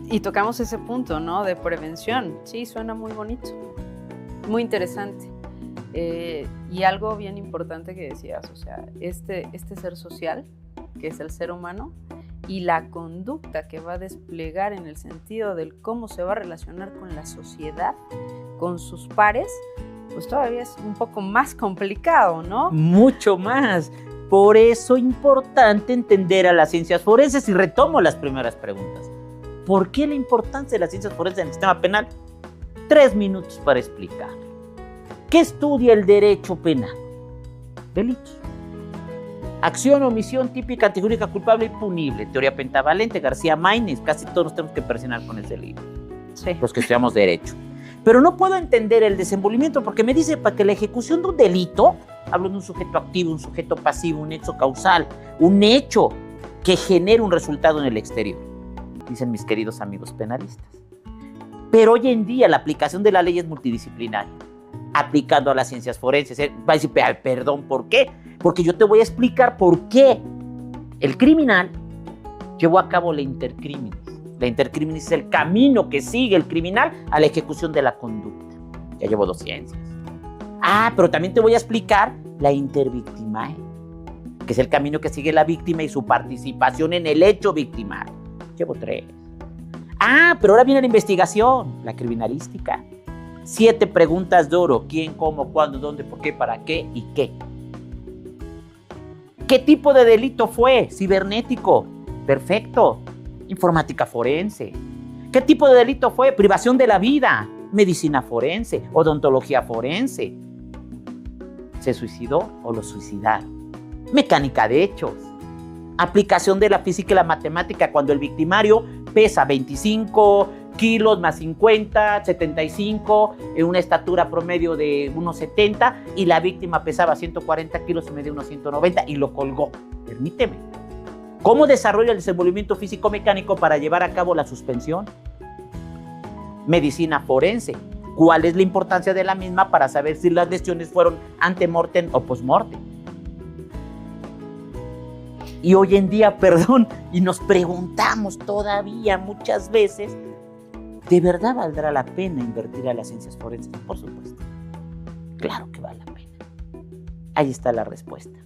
Y tocamos ese punto, ¿no? De prevención. Sí, suena muy bonito. Muy interesante. Y algo bien importante que decías, o sea, este ser social, que es el ser humano, y la conducta que va a desplegar en el sentido del cómo se va a relacionar con la sociedad, con sus pares, pues todavía es un poco más complicado, ¿no? Mucho más. Por eso es importante entender a las ciencias forenses, y retomo las primeras preguntas. ¿Por qué la importancia de las ciencias forenses en el sistema penal? 3 minutos para explicar. ¿Qué estudia el derecho penal? Delitos. Acción, omisión típica, categórica, culpable y punible. Teoría pentavalente, García Maínez. Casi todos nos tenemos que persignar con ese libro. Sí. Los que estudiamos derecho. Pero no puedo entender el desenvolvimiento porque me dice para que la ejecución de un delito Hablo de un sujeto activo, un sujeto pasivo, un hecho causal, un hecho que genera un resultado en el exterior, dicen mis queridos amigos penalistas. Pero hoy en día la aplicación de la ley es multidisciplinaria, aplicando a las ciencias forenses. Va a decir, perdón, ¿por qué? Porque yo te voy a explicar por qué el criminal llevó a cabo la intercriminis. La intercriminis es el camino que sigue el criminal a la ejecución de la conducta. Ya llevo 2 ciencias. Pero también te voy a explicar la intervictimae, que es el camino que sigue la víctima y su participación en el hecho victimario. Llevo 3. Pero ahora viene la investigación, la criminalística. 7 preguntas de oro: quién, cómo, cuándo, dónde, por qué, para qué y qué. ¿Qué tipo de delito fue? Cibernético. Perfecto. Informática forense. ¿Qué tipo de delito fue? Privación de la vida. Medicina forense. Odontología forense. ¿Se suicidó o lo suicidaron? Mecánica de hechos. Aplicación de la física y la matemática cuando el victimario pesa 25 kilos más 50, 75, en una estatura promedio de 1,70 y la víctima pesaba 140 kilos y medía unos 190 y lo colgó. Permíteme. ¿Cómo desarrolla el desenvolvimiento físico-mecánico para llevar a cabo la suspensión? Medicina forense. ¿Cuál es la importancia de la misma para saber si las lesiones fueron ante-mortem o post-mortem? Y hoy en día, y nos preguntamos todavía muchas veces, ¿de verdad valdrá la pena invertir a las ciencias forenses? Por supuesto. Claro que vale la pena. Ahí está la respuesta.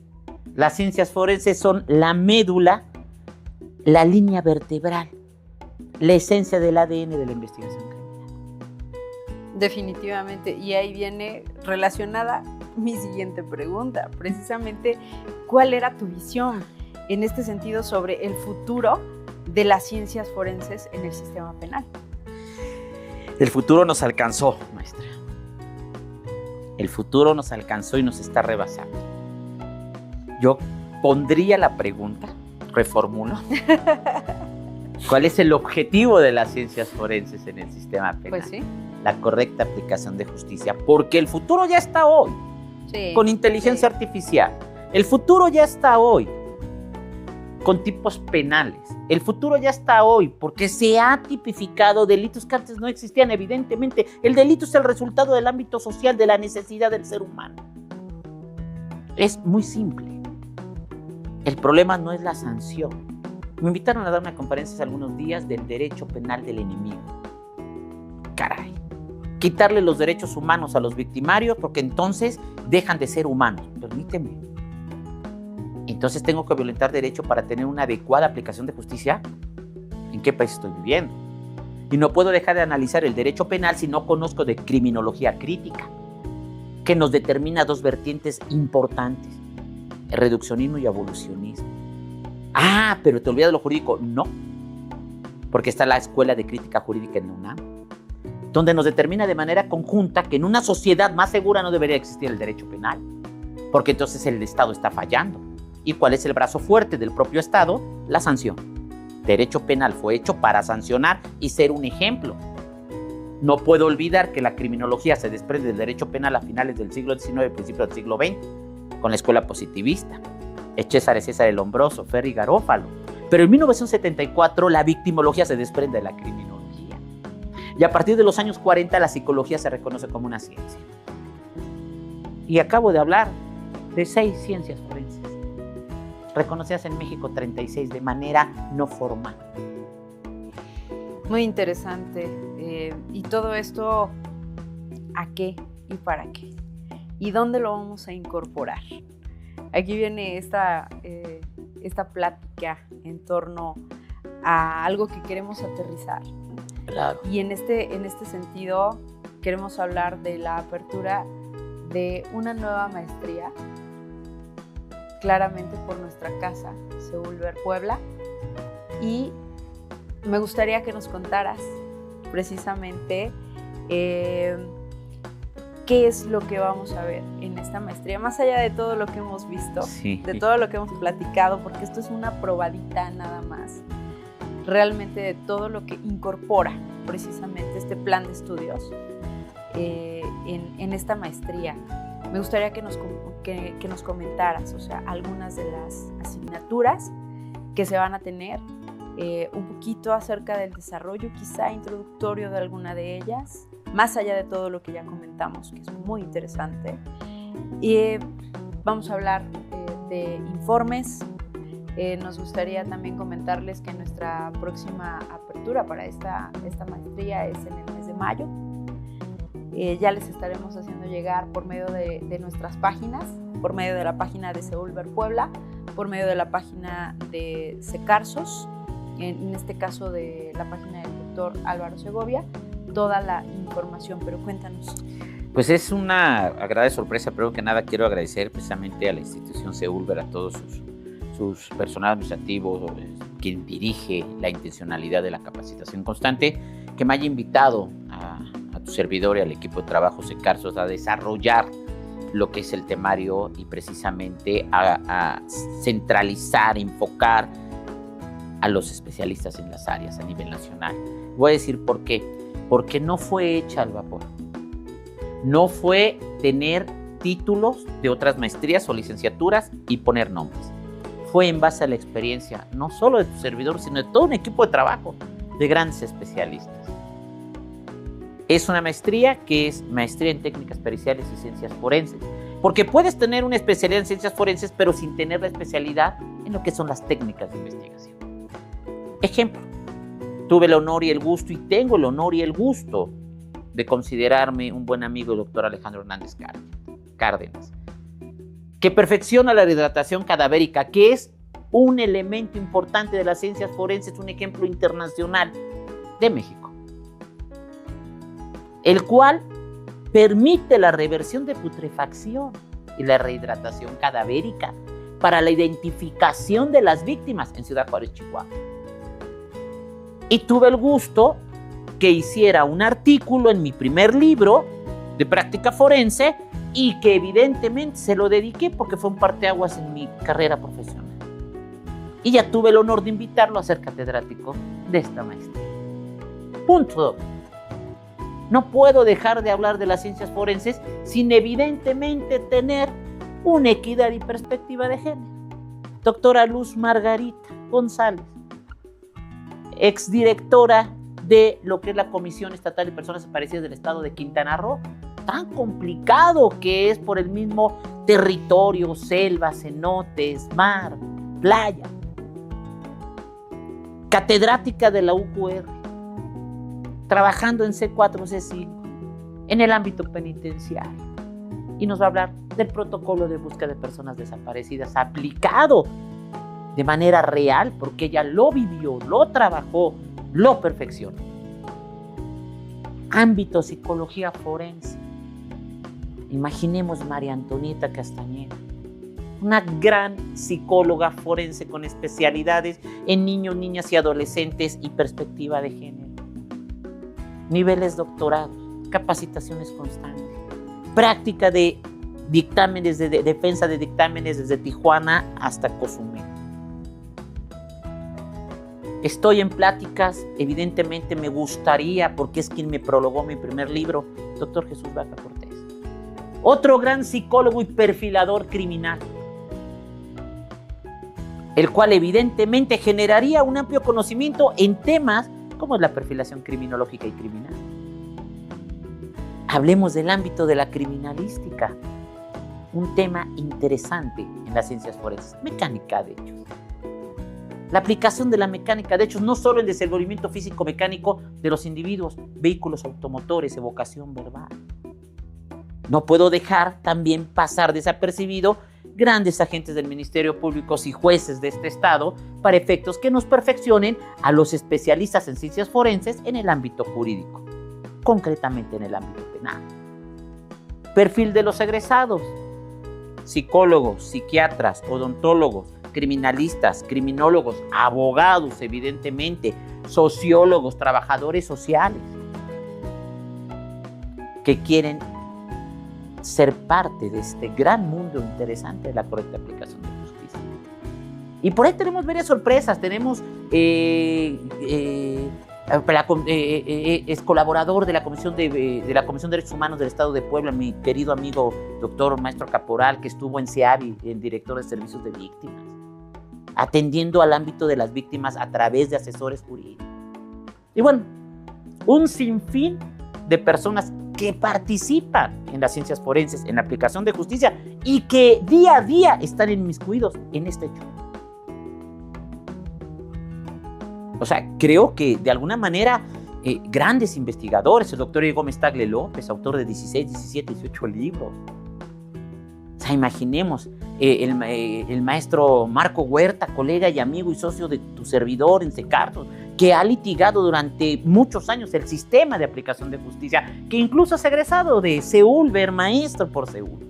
Las ciencias forenses son la médula, la línea vertebral, la esencia del ADN de la investigación criminal. Definitivamente. Y ahí viene relacionada mi siguiente pregunta. Precisamente, ¿cuál era tu visión en este sentido sobre el futuro de las ciencias forenses en el sistema penal? El futuro nos alcanzó, maestra. El futuro nos alcanzó y nos está rebasando. Yo pondría la pregunta, reformulo. ¿Cuál es el objetivo de las ciencias forenses en el sistema penal? Pues sí. La correcta aplicación de justicia, porque el futuro ya está hoy, sí, con inteligencia artificial. El futuro ya está hoy, con tipos penales. El futuro ya está hoy, porque se ha tipificado delitos que antes no existían, evidentemente. El delito es el resultado del ámbito social, de la necesidad del ser humano. Es muy simple. El problema no es la sanción. Me invitaron a dar una conferencia hace algunos días del derecho penal del enemigo. Caray. Quitarle los derechos humanos a los victimarios porque entonces dejan de ser humanos. Permíteme. Entonces tengo que violentar derecho para tener una adecuada aplicación de justicia. ¿En qué país estoy viviendo? Y no puedo dejar de analizar el derecho penal si no conozco de criminología crítica, que nos determina 2 vertientes importantes: el reduccionismo y evolucionismo. Pero te olvidas de lo jurídico. No, porque está la Escuela de Crítica Jurídica en la UNAM, donde nos determina de manera conjunta que en una sociedad más segura no debería existir el derecho penal, porque entonces el Estado está fallando. ¿Y cuál es el brazo fuerte del propio Estado? La sanción. Derecho penal fue hecho para sancionar y ser un ejemplo. No puedo olvidar que la criminología se desprende del derecho penal a finales del siglo XIX, principios del siglo XX, con la escuela positivista. César el Lombroso, Ferri Garófalo. Pero en 1974 la victimología se desprende de la criminología. Y a partir de los años 40 la psicología se reconoce como una ciencia. Y acabo de hablar de 6 ciencias forenses, reconocidas en México 36 de manera no formal. Muy interesante. ¿Y todo esto a qué y para qué? ¿Y dónde lo vamos a incorporar? Aquí viene esta plática en torno a algo que queremos aterrizar. Claro. Y en este sentido queremos hablar de la apertura de una nueva maestría, claramente por nuestra casa, Seúl Ver Puebla. Y me gustaría que nos contaras precisamente qué es lo que vamos a ver en esta maestría, más allá de todo lo que hemos visto, sí, de todo lo que hemos platicado, porque esto es una probadita nada más, realmente de todo lo que incorpora precisamente este plan de estudios en esta maestría. me gustaría que nos comentaras, o sea, algunas de las asignaturas que se van a tener, un poquito acerca del desarrollo quizá introductorio de alguna de ellas, más allá de todo lo que ya comentamos, que es muy interesante. Y vamos a hablar de informes. Nos gustaría también comentarles que nuestra próxima apertura para esta maestría es en el mes de mayo. Ya les estaremos haciendo llegar por medio de nuestras páginas, por medio de la página de Seúlver Puebla, por medio de la página de Secarsos, en este caso de la página del doctor Álvaro Segovia, toda la información, pero cuéntanos. Pues es una agradable sorpresa, pero que nada quiero agradecer precisamente a la institución Seúlver, a todos sus personal administrativo, quien dirige la intencionalidad de la capacitación constante, que me haya invitado a tu servidor y al equipo de trabajo Secarsos a desarrollar lo que es el temario y precisamente a centralizar, enfocar a los especialistas en las áreas a nivel nacional. Voy a decir por qué. Porque no fue hecha al vapor. No fue tener títulos de otras maestrías o licenciaturas y poner nombres. Fue en base a la experiencia, no solo de tu servidor, sino de todo un equipo de trabajo de grandes especialistas. Es una maestría que es maestría en técnicas periciales y ciencias forenses. Porque puedes tener una especialidad en ciencias forenses, pero sin tener la especialidad en lo que son las técnicas de investigación. Ejemplo, tuve el honor y el gusto, y tengo el honor y el gusto de considerarme un buen amigo del doctor Alejandro Hernández Cárdenas, que perfecciona la hidratación cadavérica, que es un elemento importante de las ciencias forenses, un ejemplo internacional de México, el cual permite la reversión de putrefacción y la rehidratación cadavérica para la identificación de las víctimas en Ciudad Juárez, Chihuahua. Y tuve el gusto que hiciera un artículo en mi primer libro de práctica forense y que evidentemente se lo dediqué porque fue un parteaguas en mi carrera profesional. Y ya tuve el honor de invitarlo a ser catedrático de esta maestría. Punto. No puedo dejar de hablar de las ciencias forenses sin evidentemente tener una equidad y perspectiva de género. Doctora Luz Margarita González, exdirectora de lo que es la Comisión Estatal de Personas Desaparecidas del Estado de Quintana Roo, tan complicado que es por el mismo territorio, selvas, cenotes, mar, playa. Catedrática de la UQR, trabajando en C4, C5, en el ámbito penitenciario. Y nos va a hablar del protocolo de búsqueda de personas desaparecidas aplicado de manera real, porque ella lo vivió, lo trabajó, lo perfeccionó. Ámbito psicología forense. Imaginemos María Antonieta Castañeda, una gran psicóloga forense con especialidades en niños, niñas y adolescentes y perspectiva de género. Niveles doctorados, capacitaciones constantes, práctica de dictámenes, de defensa de dictámenes desde Tijuana hasta Cozumel. Estoy en pláticas, evidentemente me gustaría, porque es quien me prologó mi primer libro, doctor Jesús Vaca Cortés. Otro gran psicólogo y perfilador criminal, el cual evidentemente generaría un amplio conocimiento en temas como es la perfilación criminológica y criminal. Hablemos del ámbito de la criminalística, un tema interesante en las ciencias forenses, mecánica de hechos. La aplicación de la mecánica de hechos no solo en desenvolvimiento físico-mecánico de los individuos, vehículos automotores, evocación verbal. No puedo dejar también pasar desapercibido grandes agentes del Ministerio Público y jueces de este estado para efectos que nos perfeccionen a los especialistas en ciencias forenses en el ámbito jurídico, concretamente en el ámbito penal. Perfil de los egresados: psicólogos, psiquiatras, odontólogos, criminalistas, criminólogos, abogados, evidentemente, sociólogos, trabajadores sociales, que quieren ser parte de este gran mundo interesante de la correcta aplicación de justicia. Y por ahí tenemos varias sorpresas. Tenemos Es colaborador de la Comisión de Derechos Humanos del Estado de Puebla, mi querido amigo doctor maestro Caporal, que estuvo en CEAVI, el director de servicios de víctimas, atendiendo al ámbito de las víctimas a través de asesores jurídicos. Y bueno, un sinfín de personas que participan en las ciencias forenses, en la aplicación de justicia y que día a día están inmiscuidos en este hecho. O sea, creo que de alguna manera grandes investigadores, el doctor Gómez Tagle López, autor de 16, 17, 18 libros. O sea, imaginemos el maestro Marco Huerta, colega y amigo y socio de tu servidor en Secartos, que ha litigado durante muchos años el sistema de aplicación de justicia, que incluso es egresado de Seúl, maestro por Seúl.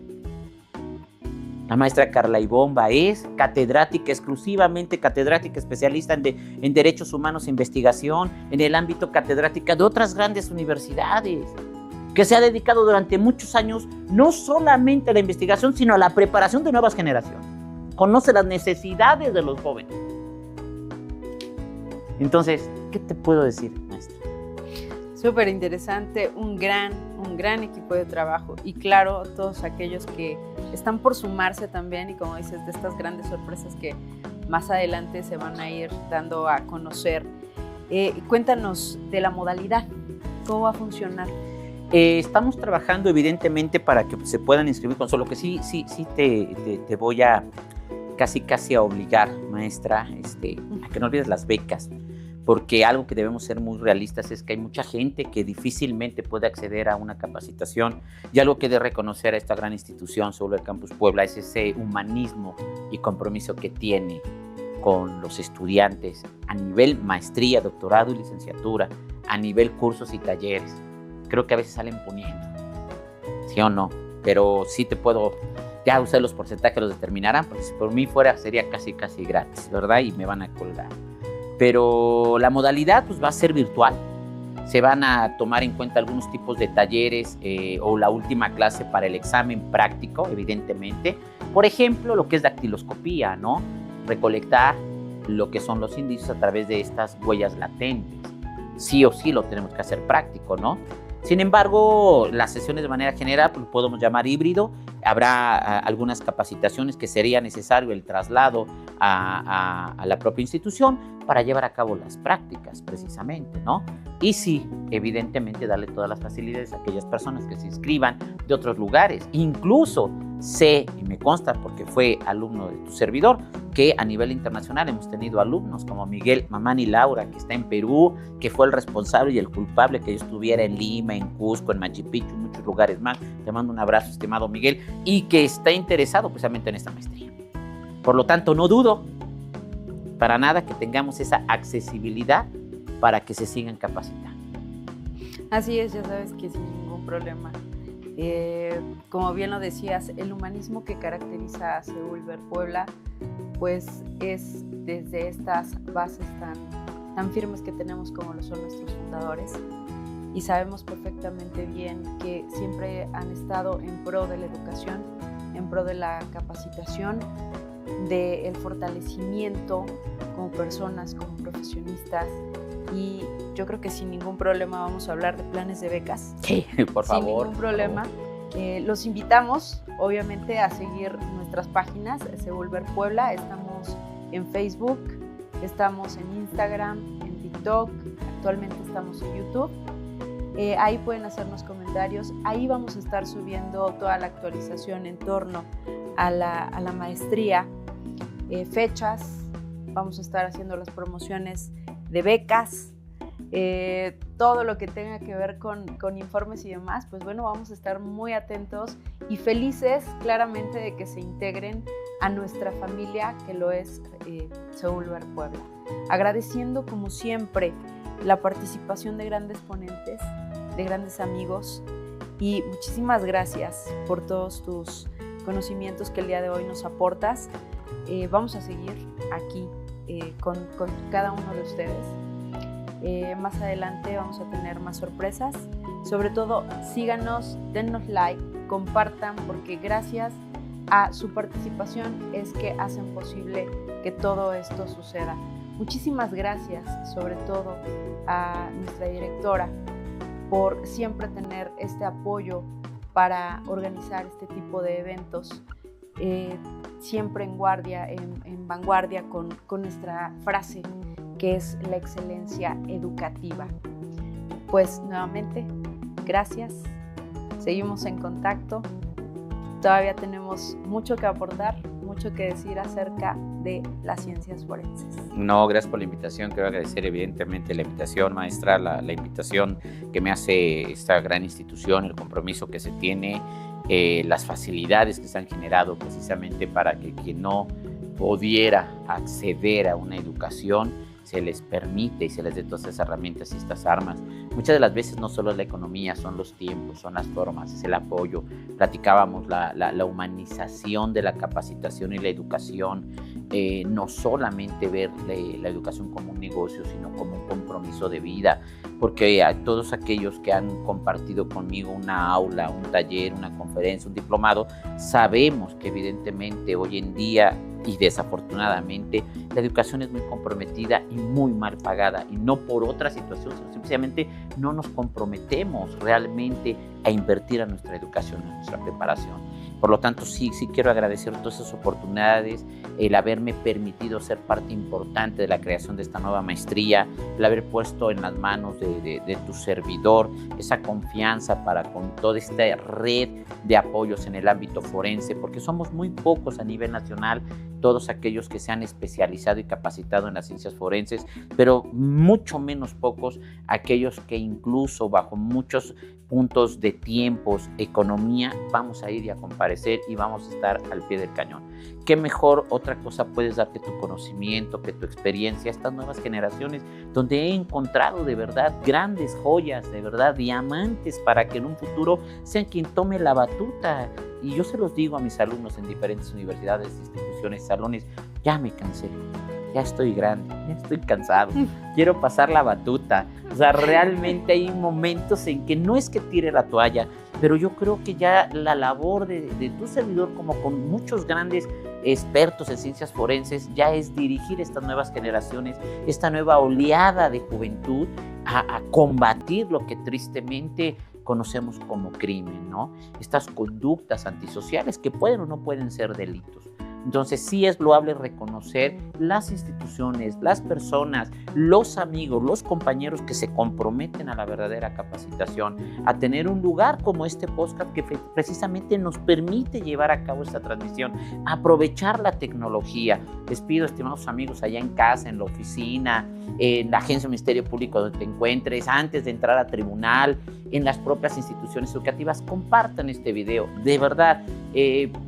La maestra Carla Ibomba es catedrática, exclusivamente catedrática especialista en derechos humanos e investigación, en el ámbito catedrática de otras grandes universidades, que se ha dedicado durante muchos años no solamente a la investigación, sino a la preparación de nuevas generaciones. Conoce las necesidades de los jóvenes. Entonces, ¿qué te puedo decir, maestra? Súper interesante, un gran equipo de trabajo y claro, todos aquellos que están por sumarse también y como dices, de estas grandes sorpresas que más adelante se van a ir dando a conocer. Cuéntanos de la modalidad, ¿cómo va a funcionar? Estamos trabajando evidentemente para que se puedan inscribir con solo que sí te voy a casi a obligar, maestra, a que no olvides las becas, porque algo que debemos ser muy realistas es que hay mucha gente que difícilmente puede acceder a una capacitación, y algo que he de reconocer a esta gran institución sobre el Campus Puebla es ese humanismo y compromiso que tiene con los estudiantes a nivel maestría, doctorado y licenciatura, a nivel cursos y talleres. Creo que a veces salen poniendo, ¿sí o no? Pero sí te puedo, ya usted los porcentajes los determinarán, porque si por mí fuera sería casi gratis, ¿verdad? Y me van a colgar. Pero la modalidad pues va a ser virtual. Se van a tomar en cuenta algunos tipos de talleres o la última clase para el examen práctico, evidentemente. Por ejemplo, lo que es dactiloscopía, ¿no? Recolectar lo que son los indicios a través de estas huellas latentes. Sí o sí lo tenemos que hacer práctico, ¿no? Sin embargo, las sesiones de manera general pues, lo podemos llamar híbrido. Habrá algunas capacitaciones que sería necesario el traslado a la propia institución para llevar a cabo las prácticas, precisamente, ¿no? Y sí, evidentemente, darle todas las facilidades a aquellas personas que se inscriban de otros lugares. Incluso sé, y me consta porque fue alumno de tu servidor, que a nivel internacional hemos tenido alumnos como Miguel Mamani Laura, que está en Perú, que fue el responsable y el culpable que yo estuviera en Lima, en Cusco, en Machu Picchu, en muchos lugares más. Te mando un abrazo, estimado Miguel, y que está interesado precisamente en esta maestría. Por lo tanto, no dudo para nada que tengamos esa accesibilidad para que se sigan capacitando. Así es, ya sabes que sin ningún problema. Como bien lo decías, el humanismo que caracteriza a Seúl Puebla, pues es desde estas bases tan firmes que tenemos como lo son nuestros fundadores, y sabemos perfectamente bien que siempre han estado en pro de la educación, en pro de la capacitación, del fortalecimiento como personas, como profesionistas, y yo creo que sin ningún problema vamos a hablar de planes de becas. Sí, por favor. Sin ningún problema. Los invitamos, obviamente, a seguir nuestras páginas, Seúl Puebla. Estamos en Facebook, estamos en Instagram, en TikTok, actualmente estamos en YouTube. Ahí pueden hacernos comentarios, ahí vamos a estar subiendo toda la actualización en torno a la maestría, fechas, vamos a estar haciendo las promociones de becas, todo lo que tenga que ver con informes y demás, pues bueno, vamos a estar muy atentos y felices claramente de que se integren a nuestra familia que lo es Seúl Puebla. Agradeciendo como siempre la participación de grandes ponentes, de grandes amigos, y muchísimas gracias por todos tus conocimientos que el día de hoy nos aportas. Vamos a seguir aquí con cada uno de ustedes. Más adelante vamos a tener más sorpresas. Sobre todo, síganos, dennos like, compartan, porque gracias a su participación es que hacen posible que todo esto suceda. Muchísimas gracias, sobre todo a nuestra directora, por siempre tener este apoyo para organizar este tipo de eventos, siempre en vanguardia con nuestra frase, que es la excelencia educativa. Pues nuevamente, gracias, seguimos en contacto, todavía tenemos mucho que aportar, mucho que decir acerca de las ciencias forenses. No, gracias por la invitación. Quiero agradecer evidentemente la invitación, maestra, la invitación que me hace esta gran institución, el compromiso que se tiene, las facilidades que se han generado precisamente para que quien no pudiera acceder a una educación se les permite y se les dé todas esas herramientas y estas armas. Muchas de las veces no solo es la economía, son los tiempos, son las formas, es el apoyo. Platicábamos la humanización de la capacitación y la educación, no solamente ver la educación como un negocio, sino como un compromiso de vida, porque a todos aquellos que han compartido conmigo una aula, un taller, una conferencia, un diplomado, sabemos que evidentemente hoy en día y desafortunadamente la educación es muy comprometida y muy mal pagada, y no por otra situación, sino simplemente no nos comprometemos realmente a invertir a nuestra educación, a nuestra preparación. Por lo tanto, sí quiero agradecer todas esas oportunidades, el haberme permitido ser parte importante de la creación de esta nueva maestría, el haber puesto en las manos de tu servidor esa confianza para con toda esta red de apoyos en el ámbito forense, porque somos muy pocos a nivel nacional, todos aquellos que se han especializado y capacitado en las ciencias forenses, pero mucho menos pocos aquellos que incluso bajo muchos puntos de tiempos, economía, vamos a ir y a comparecer y vamos a estar al pie del cañón. ¿Qué mejor otra cosa puedes dar que tu conocimiento, que tu experiencia a estas nuevas generaciones, donde he encontrado de verdad grandes joyas, de verdad diamantes, para que en un futuro sean quien tome la batuta? Y yo se los digo a mis alumnos en diferentes universidades, instituciones, salones, ya me cansé, ya estoy grande, ya estoy cansado, quiero pasar la batuta. O sea, realmente hay momentos en que no es que tire la toalla, pero yo creo que ya la labor de tu servidor, como con muchos grandes expertos en ciencias forenses, ya es dirigir estas nuevas generaciones, esta nueva oleada de juventud a combatir lo que tristemente conocemos como crimen, ¿no? Estas conductas antisociales que pueden o no pueden ser delitos. Entonces sí es loable reconocer las instituciones, las personas, los amigos, los compañeros que se comprometen a la verdadera capacitación, a tener un lugar como este podcast que precisamente nos permite llevar a cabo esta transmisión, aprovechar la tecnología. Les pido, estimados amigos, allá en casa, en la oficina, en la agencia del Ministerio Público donde te encuentres, antes de entrar a tribunal, en las propias instituciones educativas, compartan este video. De verdad,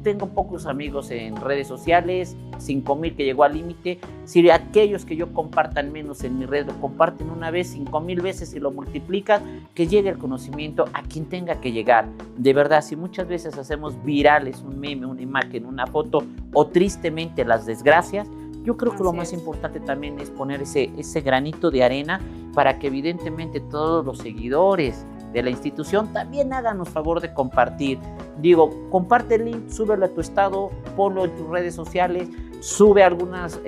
tengo pocos amigos en redes sociales, 5,000 que llegó al límite. Si aquellos que yo compartan menos en mi red lo comparten una vez, 5,000 veces y lo multiplican, que llegue el conocimiento a quien tenga que llegar. De verdad, si muchas veces hacemos virales un meme, una imagen, una foto o tristemente las desgracias, yo creo que lo más importante también es poner ese granito de arena para que evidentemente todos los seguidores de la institución también háganos favor de compartir. Digo, comparte el link, súbelo a tu estado, ponlo en tus redes sociales, sube algunos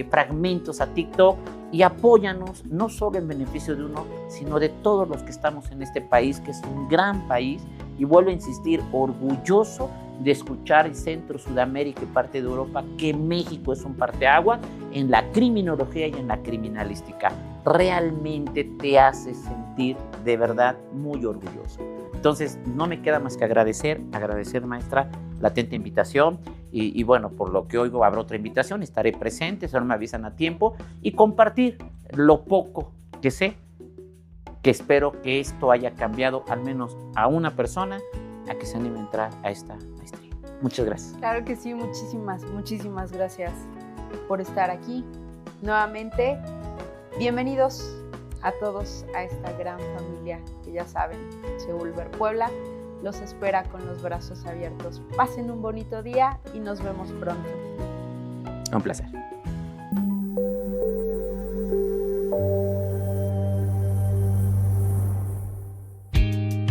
fragmentos a TikTok y apóyanos, no solo en beneficio de uno, sino de todos los que estamos en este país, que es un gran país, y vuelvo a insistir, orgulloso de escuchar en Centro, Sudamérica y parte de Europa que México es un parteaguas en la criminología y en la criminalística. Realmente te hace sentir de verdad muy orgulloso. Entonces, no me queda más que agradecer, maestra, la atenta invitación y bueno, por lo que oigo habrá otra invitación, estaré presente, solo me avisan a tiempo, y compartir lo poco que sé, que espero que esto haya cambiado al menos a una persona a que se anime a entrar a esta maestría. Muchas gracias. Claro que sí, muchísimas gracias por estar aquí. Nuevamente, bienvenidos a todos a esta gran familia que ya saben, Seulver Puebla los espera con los brazos abiertos. Pasen un bonito día y nos vemos pronto. Un placer.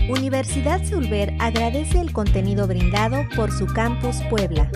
Universidad Seulver agradece el contenido brindado por su campus Puebla.